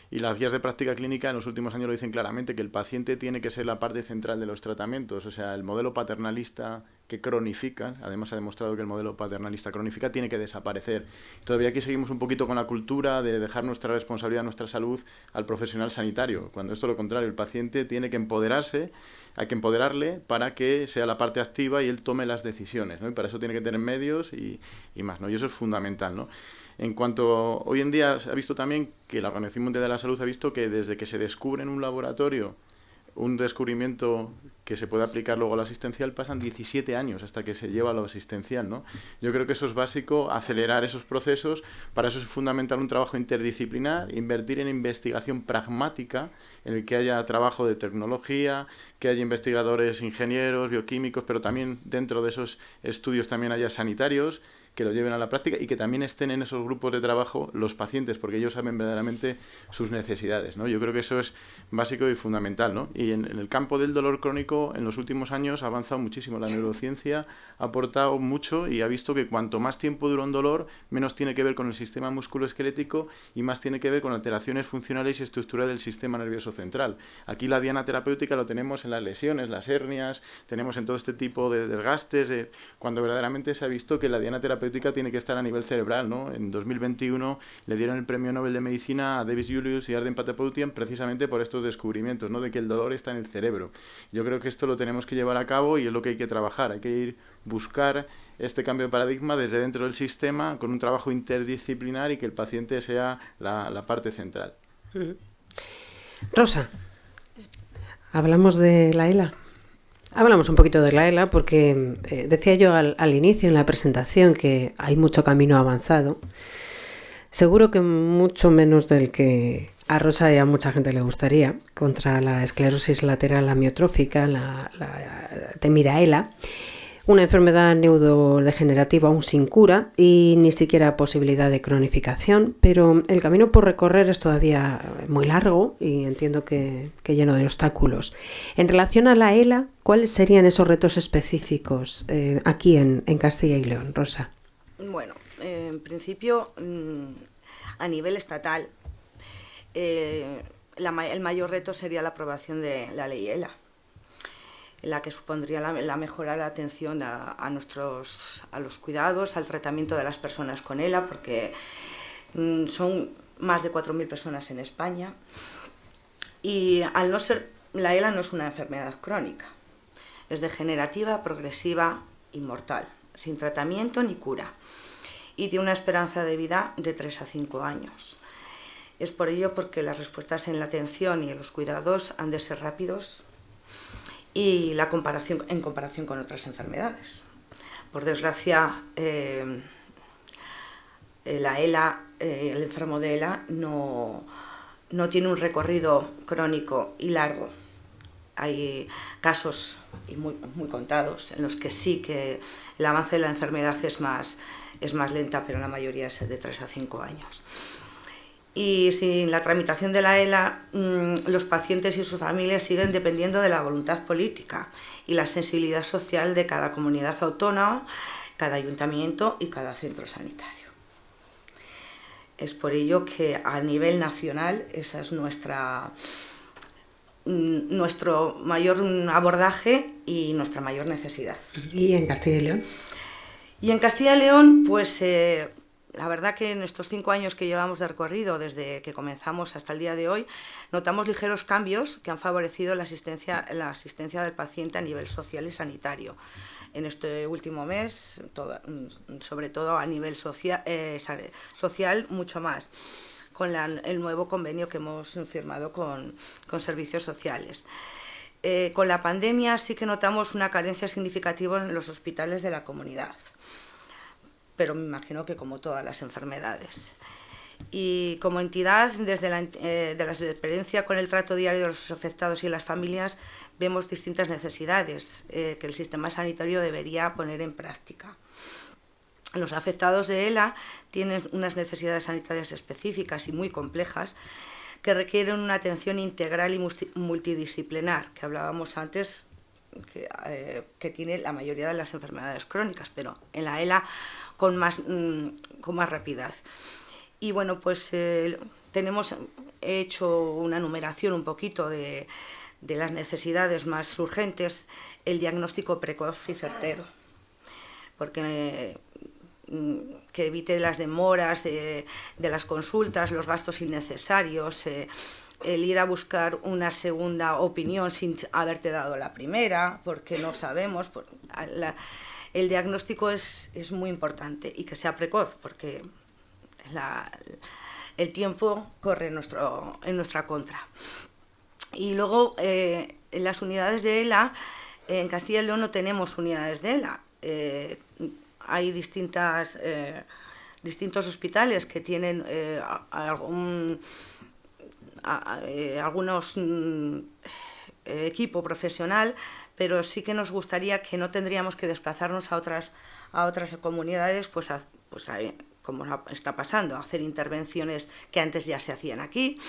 y las guías de práctica clínica en los últimos años lo dicen claramente, que el paciente tiene que ser la parte central de los tratamientos. O sea, el modelo paternalista que cronifica, además se ha demostrado que el modelo paternalista cronifica, tiene que desaparecer. Todavía aquí seguimos un poquito con la cultura de dejar nuestra responsabilidad, nuestra salud al profesional sanitario, cuando esto es lo contrario, el paciente tiene que empoderarse, hay que empoderarle para que sea la parte activa y él tome las decisiones, ¿no? Y para eso tiene que tener medios y más, ¿no? Y eso es fundamental, ¿no? En cuanto hoy en día se ha visto también que la Organización Mundial de la Salud ha visto que desde que se descubre en un laboratorio un descubrimiento que se puede aplicar luego a lo asistencial, pasan 17 años hasta que se lleva a lo asistencial, ¿no? Yo creo que eso es básico, acelerar esos procesos. Para eso es fundamental un trabajo interdisciplinar, invertir en investigación pragmática, en el que haya trabajo de tecnología, que haya investigadores, ingenieros, bioquímicos, pero también dentro de esos estudios también haya sanitarios que lo lleven a la práctica y que también estén en esos grupos de trabajo los pacientes, porque ellos saben verdaderamente sus necesidades, ¿no? Yo creo que eso es básico y fundamental, ¿no? Y en el campo del dolor crónico, en los últimos años ha avanzado muchísimo. La neurociencia ha aportado mucho y ha visto que cuanto más tiempo dura un dolor, menos tiene que ver con el sistema musculoesquelético y más tiene que ver con alteraciones funcionales y estructurales del sistema nervioso central. Aquí la diana terapéutica lo tenemos en las lesiones, las hernias, tenemos en todo este tipo de desgastes, cuando verdaderamente se ha visto que la diana terapéutica tiene que estar a nivel cerebral, ¿no? En 2021 le dieron el premio Nobel de Medicina a Davis Julius y Arden Patapoutian precisamente por estos descubrimientos, ¿no? De que el dolor está en el cerebro. Yo creo que esto lo tenemos que llevar a cabo y es lo que hay que trabajar. Hay que buscar este cambio de paradigma desde dentro del sistema con un trabajo interdisciplinar y que el paciente sea la parte central. Rosa, hablamos de la ELA. Hablamos un poquito de la ELA porque decía yo al inicio en la presentación que hay mucho camino avanzado. Seguro que mucho menos del que a Rosa y a mucha gente le gustaría contra la esclerosis lateral amiotrófica, la temida ELA. Una enfermedad neurodegenerativa aún sin cura y ni siquiera posibilidad de cronificación, pero el camino por recorrer es todavía muy largo y entiendo que lleno de obstáculos. En relación a la ELA, ¿cuáles serían esos retos específicos aquí en Castilla y León, Rosa? Bueno, en principio, a nivel estatal, el mayor reto sería la aprobación de la ley ELA. la que supondría la mejora de la atención a los cuidados, al tratamiento de las personas con ELA, porque son más de 4.000 personas en España, y al no ser, la ELA no es una enfermedad crónica, es degenerativa, progresiva y mortal, sin tratamiento ni cura, y tiene una esperanza de vida de 3 a 5 años. Es por ello porque las respuestas en la atención y en los cuidados han de ser rápidos y en comparación con otras enfermedades. Por desgracia, la ELA, el enfermo de ELA no tiene un recorrido crónico y largo. Hay casos, y muy contados, en los que sí que el avance de la enfermedad es más lenta, pero la mayoría es de 3 a 5 años. Y sin la tramitación de la ELA, los pacientes y sus familias siguen dependiendo de la voluntad política y la sensibilidad social de cada comunidad autónoma, cada ayuntamiento y cada centro sanitario. Es por ello que a nivel nacional esa es nuestro mayor abordaje y nuestra mayor necesidad. ¿Y en Castilla y León? Y en Castilla y León, pues la verdad que en estos 5 años que llevamos de recorrido, desde que comenzamos hasta el día de hoy, notamos ligeros cambios que han favorecido la asistencia del paciente a nivel social y sanitario. En este último mes, sobre todo a nivel social, mucho más, con el nuevo convenio que hemos firmado con servicios sociales. Con la pandemia sí que notamos una carencia significativa en los hospitales de la comunidad, pero me imagino que como todas las enfermedades. Y como entidad, desde la experiencia con el trato diario de los afectados y las familias, vemos distintas necesidades que el sistema sanitario debería poner en práctica. Los afectados de ELA tienen unas necesidades sanitarias específicas y muy complejas que requieren una atención integral y multidisciplinar, que hablábamos antes, que tiene la mayoría de las enfermedades crónicas, pero en la ELA con más rapidez. Y bueno, pues he hecho una numeración un poquito de las necesidades más urgentes, el diagnóstico precoz y certero, porque que evite las demoras de las consultas, los gastos innecesarios, el ir a buscar una segunda opinión sin haberte dado la primera, porque no sabemos. El diagnóstico es muy importante y que sea precoz, porque el tiempo corre en nuestra contra. Y luego, en las unidades de ELA, en Castilla y León no tenemos unidades de ELA. Hay distintos hospitales que tienen algunos equipo profesional, pero sí que nos gustaría que no tendríamos que desplazarnos a otras comunidades, como está pasando, hacer intervenciones que antes ya se hacían aquí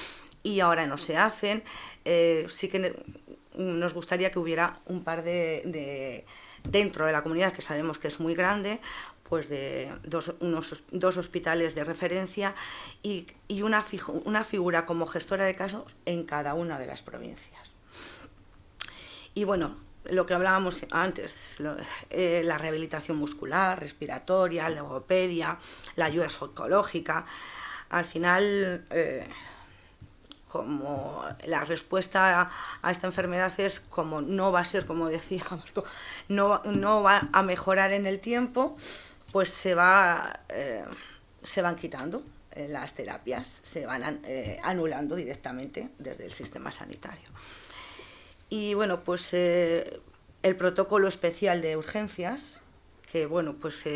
y ahora no se hacen. Sí que nos gustaría que hubiera un par dentro de la comunidad, que sabemos que es muy grande, pues de dos hospitales de referencia y una figura como gestora de casos en cada una de las provincias. Y bueno, lo que hablábamos antes, la rehabilitación muscular, respiratoria, logopedia, la ayuda psicológica. Al final, como la respuesta a esta enfermedad es como no va a ser, como decíamos, no va a mejorar en el tiempo, pues se van quitando las terapias, se van anulando directamente desde el sistema sanitario. Y bueno, pues el protocolo especial de urgencias, que bueno, pues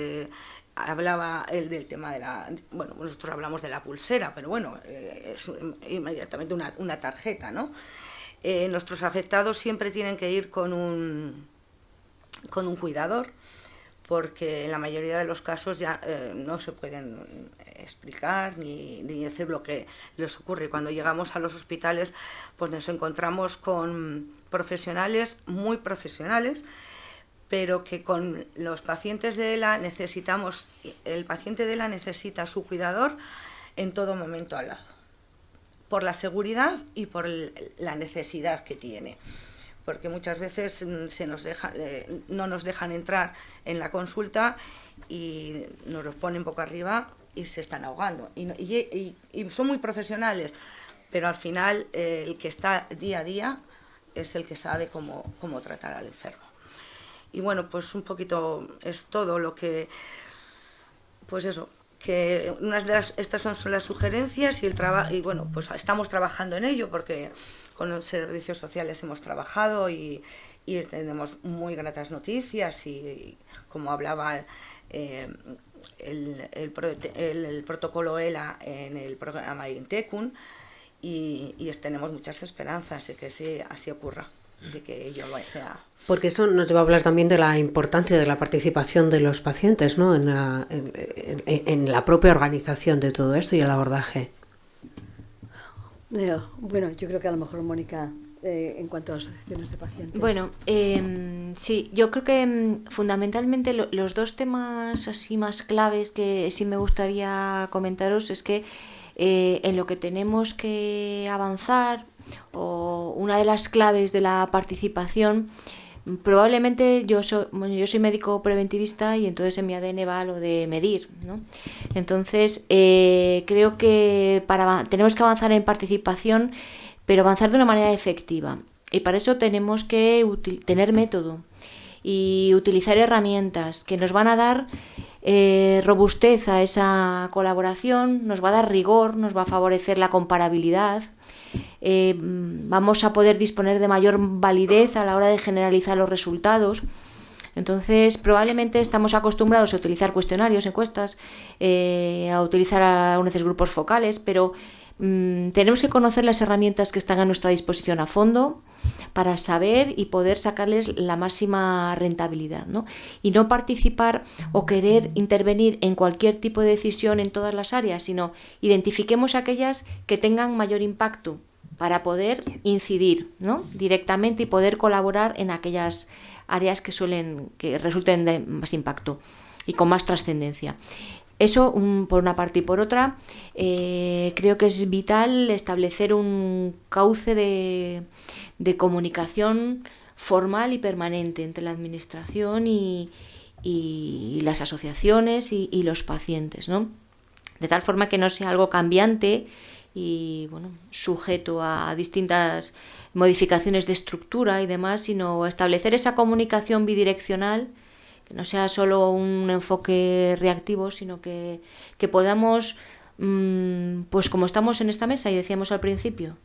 hablaba él del tema de bueno, nosotros hablamos de la pulsera, pero bueno, es inmediatamente una tarjeta, ¿no? Nuestros afectados siempre tienen que ir con un cuidador, porque en la mayoría de los casos ya no se pueden explicar ni decir lo que les ocurre. Cuando llegamos a los hospitales, pues nos encontramos con profesionales, muy profesionales, pero que con los pacientes de ELA el paciente de ELA necesita a su cuidador en todo momento al lado, por la seguridad y por la necesidad que tiene. porque muchas veces no nos dejan entrar en la consulta y nos los ponen boca arriba y se están ahogando. Y son muy profesionales, pero al final el que está día a día es el que sabe cómo tratar al enfermo. Y bueno, pues un poquito es todo lo que... Pues eso, que estas son las sugerencias y bueno, pues estamos trabajando en ello porque con los servicios sociales hemos trabajado y tenemos muy gratas noticias y como hablaba el protocolo ELA en el programa INTECUN y tenemos muchas esperanzas de que sí, así ocurra, de que ello sea. Porque eso nos lleva a hablar también de la importancia de la participación de los pacientes, ¿no? en la propia organización de todo esto y el abordaje. Bueno, yo creo que a lo mejor Mónica, en cuanto a las asociaciones de pacientes. Bueno, sí, yo creo que fundamentalmente los dos temas así más claves que sí me gustaría comentaros es que en lo que tenemos que avanzar, o una de las claves de la participación, probablemente yo soy médico preventivista y entonces en mi ADN va lo de medir, ¿no? Entonces creo que tenemos que avanzar en participación, pero avanzar de una manera efectiva, y para eso tenemos que tener método y utilizar herramientas que nos van a dar robustez a esa colaboración, nos va a dar rigor, nos va a favorecer la comparabilidad. Vamos a poder disponer de mayor validez a la hora de generalizar los resultados. Entonces, probablemente estamos acostumbrados a utilizar cuestionarios, encuestas, a utilizar a veces grupos focales, pero tenemos que conocer las herramientas que están a nuestra disposición a fondo para saber y poder sacarles la máxima rentabilidad, ¿no? Y no participar o querer intervenir en cualquier tipo de decisión en todas las áreas, sino identifiquemos aquellas que tengan mayor impacto para poder incidir, ¿no? directamente y poder colaborar en aquellas áreas que resulten de más impacto y con más trascendencia. Eso por una parte, y por otra creo que es vital establecer un cauce de comunicación formal y permanente entre la administración y las asociaciones y los pacientes, ¿no? De tal forma que no sea algo cambiante y bueno, sujeto a distintas modificaciones de estructura y demás, sino establecer esa comunicación bidireccional, que no sea solo un enfoque reactivo, sino que podamos, pues como estamos en esta mesa y decíamos al principio,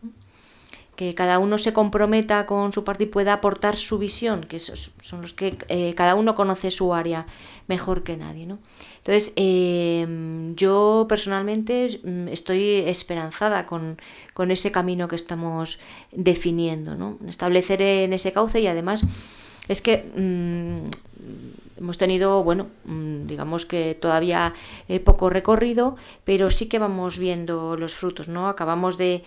que cada uno se comprometa con su parte y pueda aportar su visión, que esos son los que cada uno conoce su área mejor que nadie, ¿no? Entonces, yo personalmente estoy esperanzada con ese camino que estamos definiendo, ¿no? Establecer en ese cauce, y además es que hemos tenido, bueno, digamos que todavía poco recorrido, pero sí que vamos viendo los frutos, ¿no? Acabamos de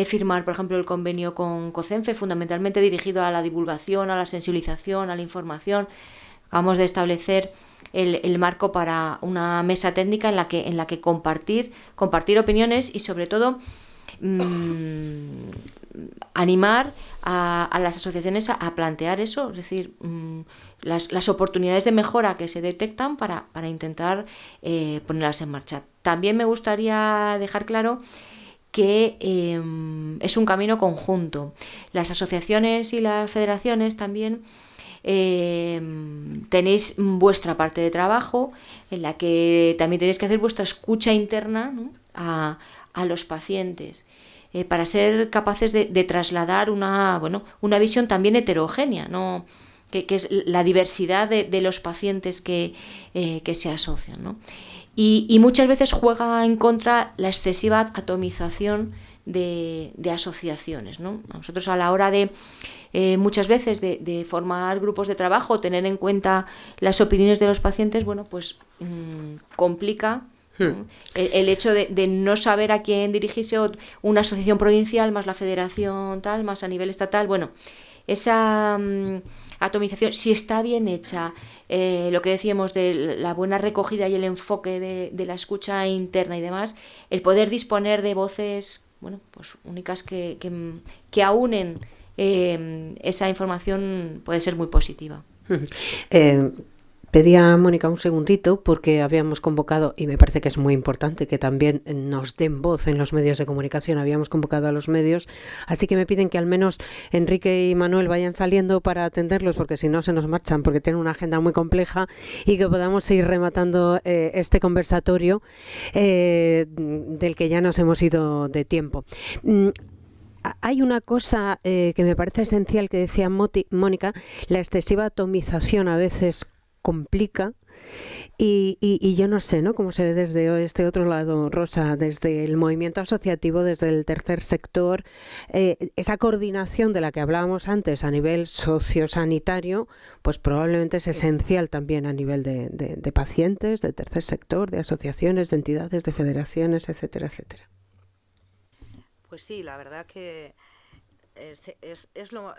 firmar, por ejemplo, el convenio con COCENFE, fundamentalmente dirigido a la divulgación, a la sensibilización, a la información. Acabamos de establecer el marco para una mesa técnica en la que compartir opiniones y, sobre todo, animar a las asociaciones a plantear eso, es decir, las oportunidades de mejora que se detectan para intentar ponerlas en marcha. También me gustaría dejar claro que es un camino conjunto. Las asociaciones y las federaciones también tenéis vuestra parte de trabajo, en la que también tenéis que hacer vuestra escucha interna, ¿no? a los pacientes, para ser capaces de trasladar una visión también heterogénea, ¿no? que es la diversidad de los pacientes que se asocian, ¿no? Y muchas veces juega en contra la excesiva atomización de asociaciones, ¿no? Nosotros, a la hora de muchas veces de formar grupos de trabajo, tener en cuenta las opiniones de los pacientes, bueno, pues complica el hecho de no saber a quién dirigirse, una asociación provincial más la federación tal, más a nivel estatal. Bueno, esa atomización, si está bien hecha, lo que decíamos de la buena recogida y el enfoque de la escucha interna y demás, el poder disponer de voces, bueno, pues únicas que aúnen esa información puede ser muy positiva. Pedía a Mónica un segundito porque habíamos convocado, y me parece que es muy importante que también nos den voz en los medios de comunicación, habíamos convocado a los medios, así que me piden que al menos Enrique y Manuel vayan saliendo para atenderlos, porque si no se nos marchan, porque tienen una agenda muy compleja, y que podamos ir rematando este conversatorio del que ya nos hemos ido de tiempo. Hay una cosa que me parece esencial que decía Mónica, la excesiva atomización a veces complica y yo no sé, ¿no?, cómo se ve desde este otro lado, Rosa, desde el movimiento asociativo, desde el tercer sector, esa coordinación de la que hablábamos antes a nivel sociosanitario, pues probablemente es esencial también a nivel de pacientes, de tercer sector, de asociaciones, de entidades, de federaciones, etcétera, etcétera. Pues sí, la verdad que es lo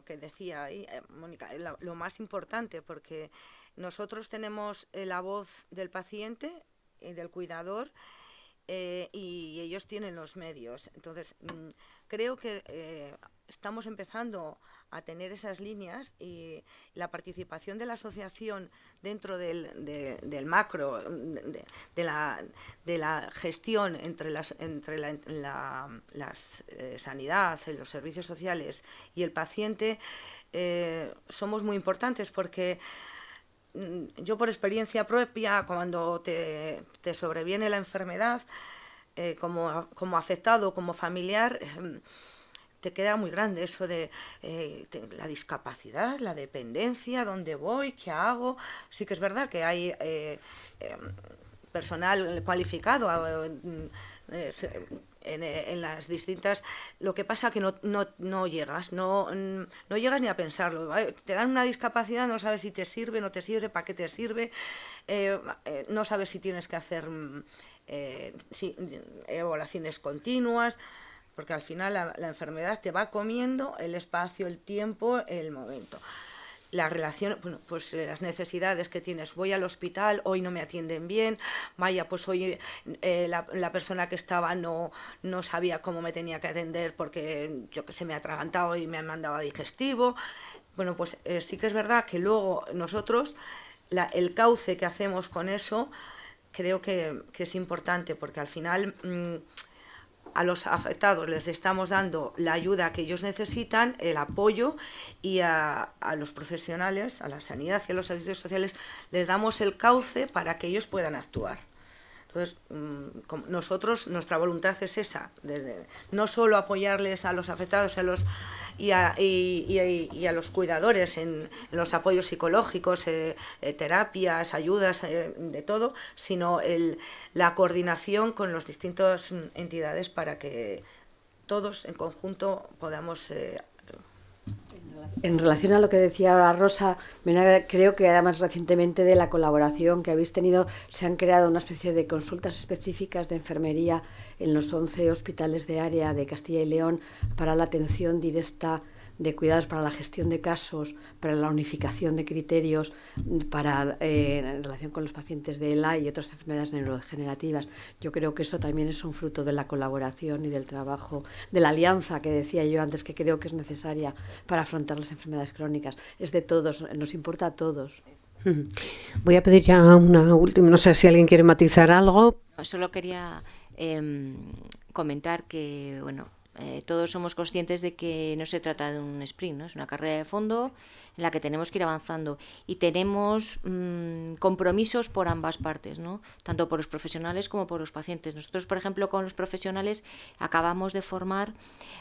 que decía ahí, Mónica, lo más importante, porque nosotros tenemos la voz del paciente y del cuidador, y ellos tienen los medios. Entonces, creo que estamos empezando a tener esas líneas, y la participación de la asociación dentro del macro, de la gestión entre la sanidad, los servicios sociales y el paciente, somos muy importantes, porque yo, por experiencia propia, cuando te sobreviene la enfermedad, como afectado, como familiar, te queda muy grande eso de la discapacidad, la dependencia, dónde voy, qué hago. Sí que es verdad que hay personal cualificado en las distintas. Lo que pasa que no llegas ni a pensarlo. Te dan una discapacidad, no sabes si te sirve, no te sirve, para qué te sirve, no sabes si tienes que hacer evaluaciones continuas, porque al final la enfermedad te va comiendo el espacio, el tiempo, el momento. La relación, bueno, pues las necesidades que tienes. Voy al hospital, hoy no me atienden bien, vaya, pues hoy la persona que estaba no sabía cómo me tenía que atender porque yo que sé, me ha atragantado y me han mandado a digestivo. Bueno, pues sí que es verdad que luego nosotros, el cauce que hacemos con eso, creo que es importante, porque al final a los afectados les estamos dando la ayuda que ellos necesitan, el apoyo, y a los profesionales, a la sanidad y a los servicios sociales, les damos el cauce para que ellos puedan actuar. Entonces, nosotros, nuestra voluntad es esa, no solo apoyarles a los afectados y a los cuidadores en los apoyos psicológicos, terapias, ayudas, de todo, sino la coordinación con las distintas entidades para que todos en conjunto podamos... En relación a lo que decía ahora Rosa, creo que además recientemente de la colaboración que habéis tenido, se han creado una especie de consultas específicas de enfermería en los 11 hospitales de área de Castilla y León para la atención directa de cuidados, para la gestión de casos, para la unificación de criterios, en relación con los pacientes de ELA y otras enfermedades neurodegenerativas. Yo creo que eso también es un fruto de la colaboración y del trabajo, de la alianza que decía yo antes, que creo que es necesaria para afrontar las enfermedades crónicas. Es de todos, nos importa a todos. Voy a pedir ya una última, no sé si alguien quiere matizar algo. Solo quería comentar que, bueno, todos somos conscientes de que no se trata de un sprint, ¿no? Es una carrera de fondo en la que tenemos que ir avanzando, y tenemos compromisos por ambas partes, ¿no? Tanto por los profesionales como por los pacientes. Nosotros, por ejemplo, con los profesionales acabamos de formar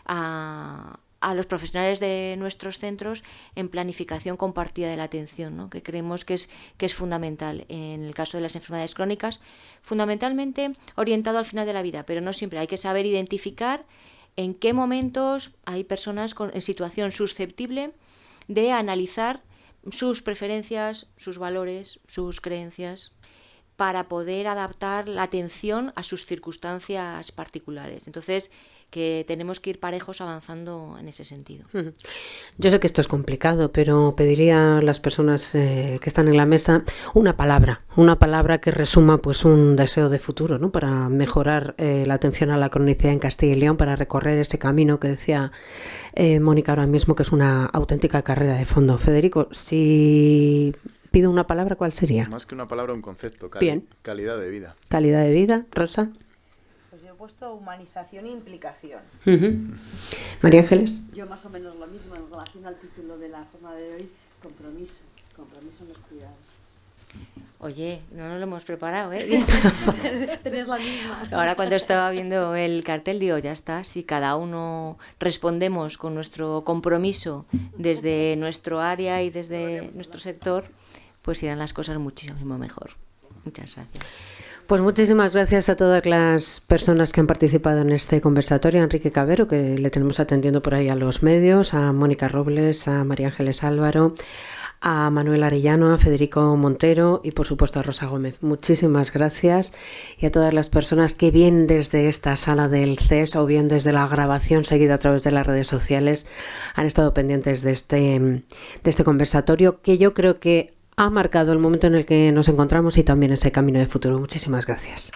a los profesionales de nuestros centros en planificación compartida de la atención, ¿no? Que creemos que es fundamental en el caso de las enfermedades crónicas, fundamentalmente orientado al final de la vida, pero no siempre. Hay que saber identificar en qué momentos hay personas en situación susceptible de analizar sus preferencias, sus valores, sus creencias, para poder adaptar la atención a sus circunstancias particulares. Entonces, que tenemos que ir parejos avanzando en ese sentido. Yo sé que esto es complicado, pero pediría a las personas que están en la mesa una palabra que resuma pues un deseo de futuro, ¿no? Para mejorar la atención a la cronicidad en Castilla y León, para recorrer ese camino que decía Mónica ahora mismo, que es una auténtica carrera de fondo. Federico, si pido una palabra, ¿cuál sería? Más que una palabra, un concepto. Bien. Calidad de vida. Calidad de vida. Rosa. Pues yo he puesto humanización e implicación. María Ángeles. Yo más o menos lo mismo en relación al título de la jornada de hoy, compromiso en los cuidados. Oye, no nos lo hemos preparado, ¿eh? Tenés la misma. Ahora cuando estaba viendo el cartel digo, ya está, si cada uno respondemos con nuestro compromiso desde nuestro área y desde nuestro sector, pues irán las cosas muchísimo mejor. Muchas gracias. Pues muchísimas gracias a todas las personas que han participado en este conversatorio. A Enrique Cabero, que le tenemos atendiendo por ahí a los medios, a Mónica Robles, a María Ángeles Álvaro, a Manuel Arellano, a Federico Montero y por supuesto a Rosa Gómez. Muchísimas gracias, y a todas las personas que bien desde esta sala del CES o bien desde la grabación seguida a través de las redes sociales han estado pendientes de este conversatorio, que yo creo que ha marcado el momento en el que nos encontramos y también ese camino de futuro. Muchísimas gracias.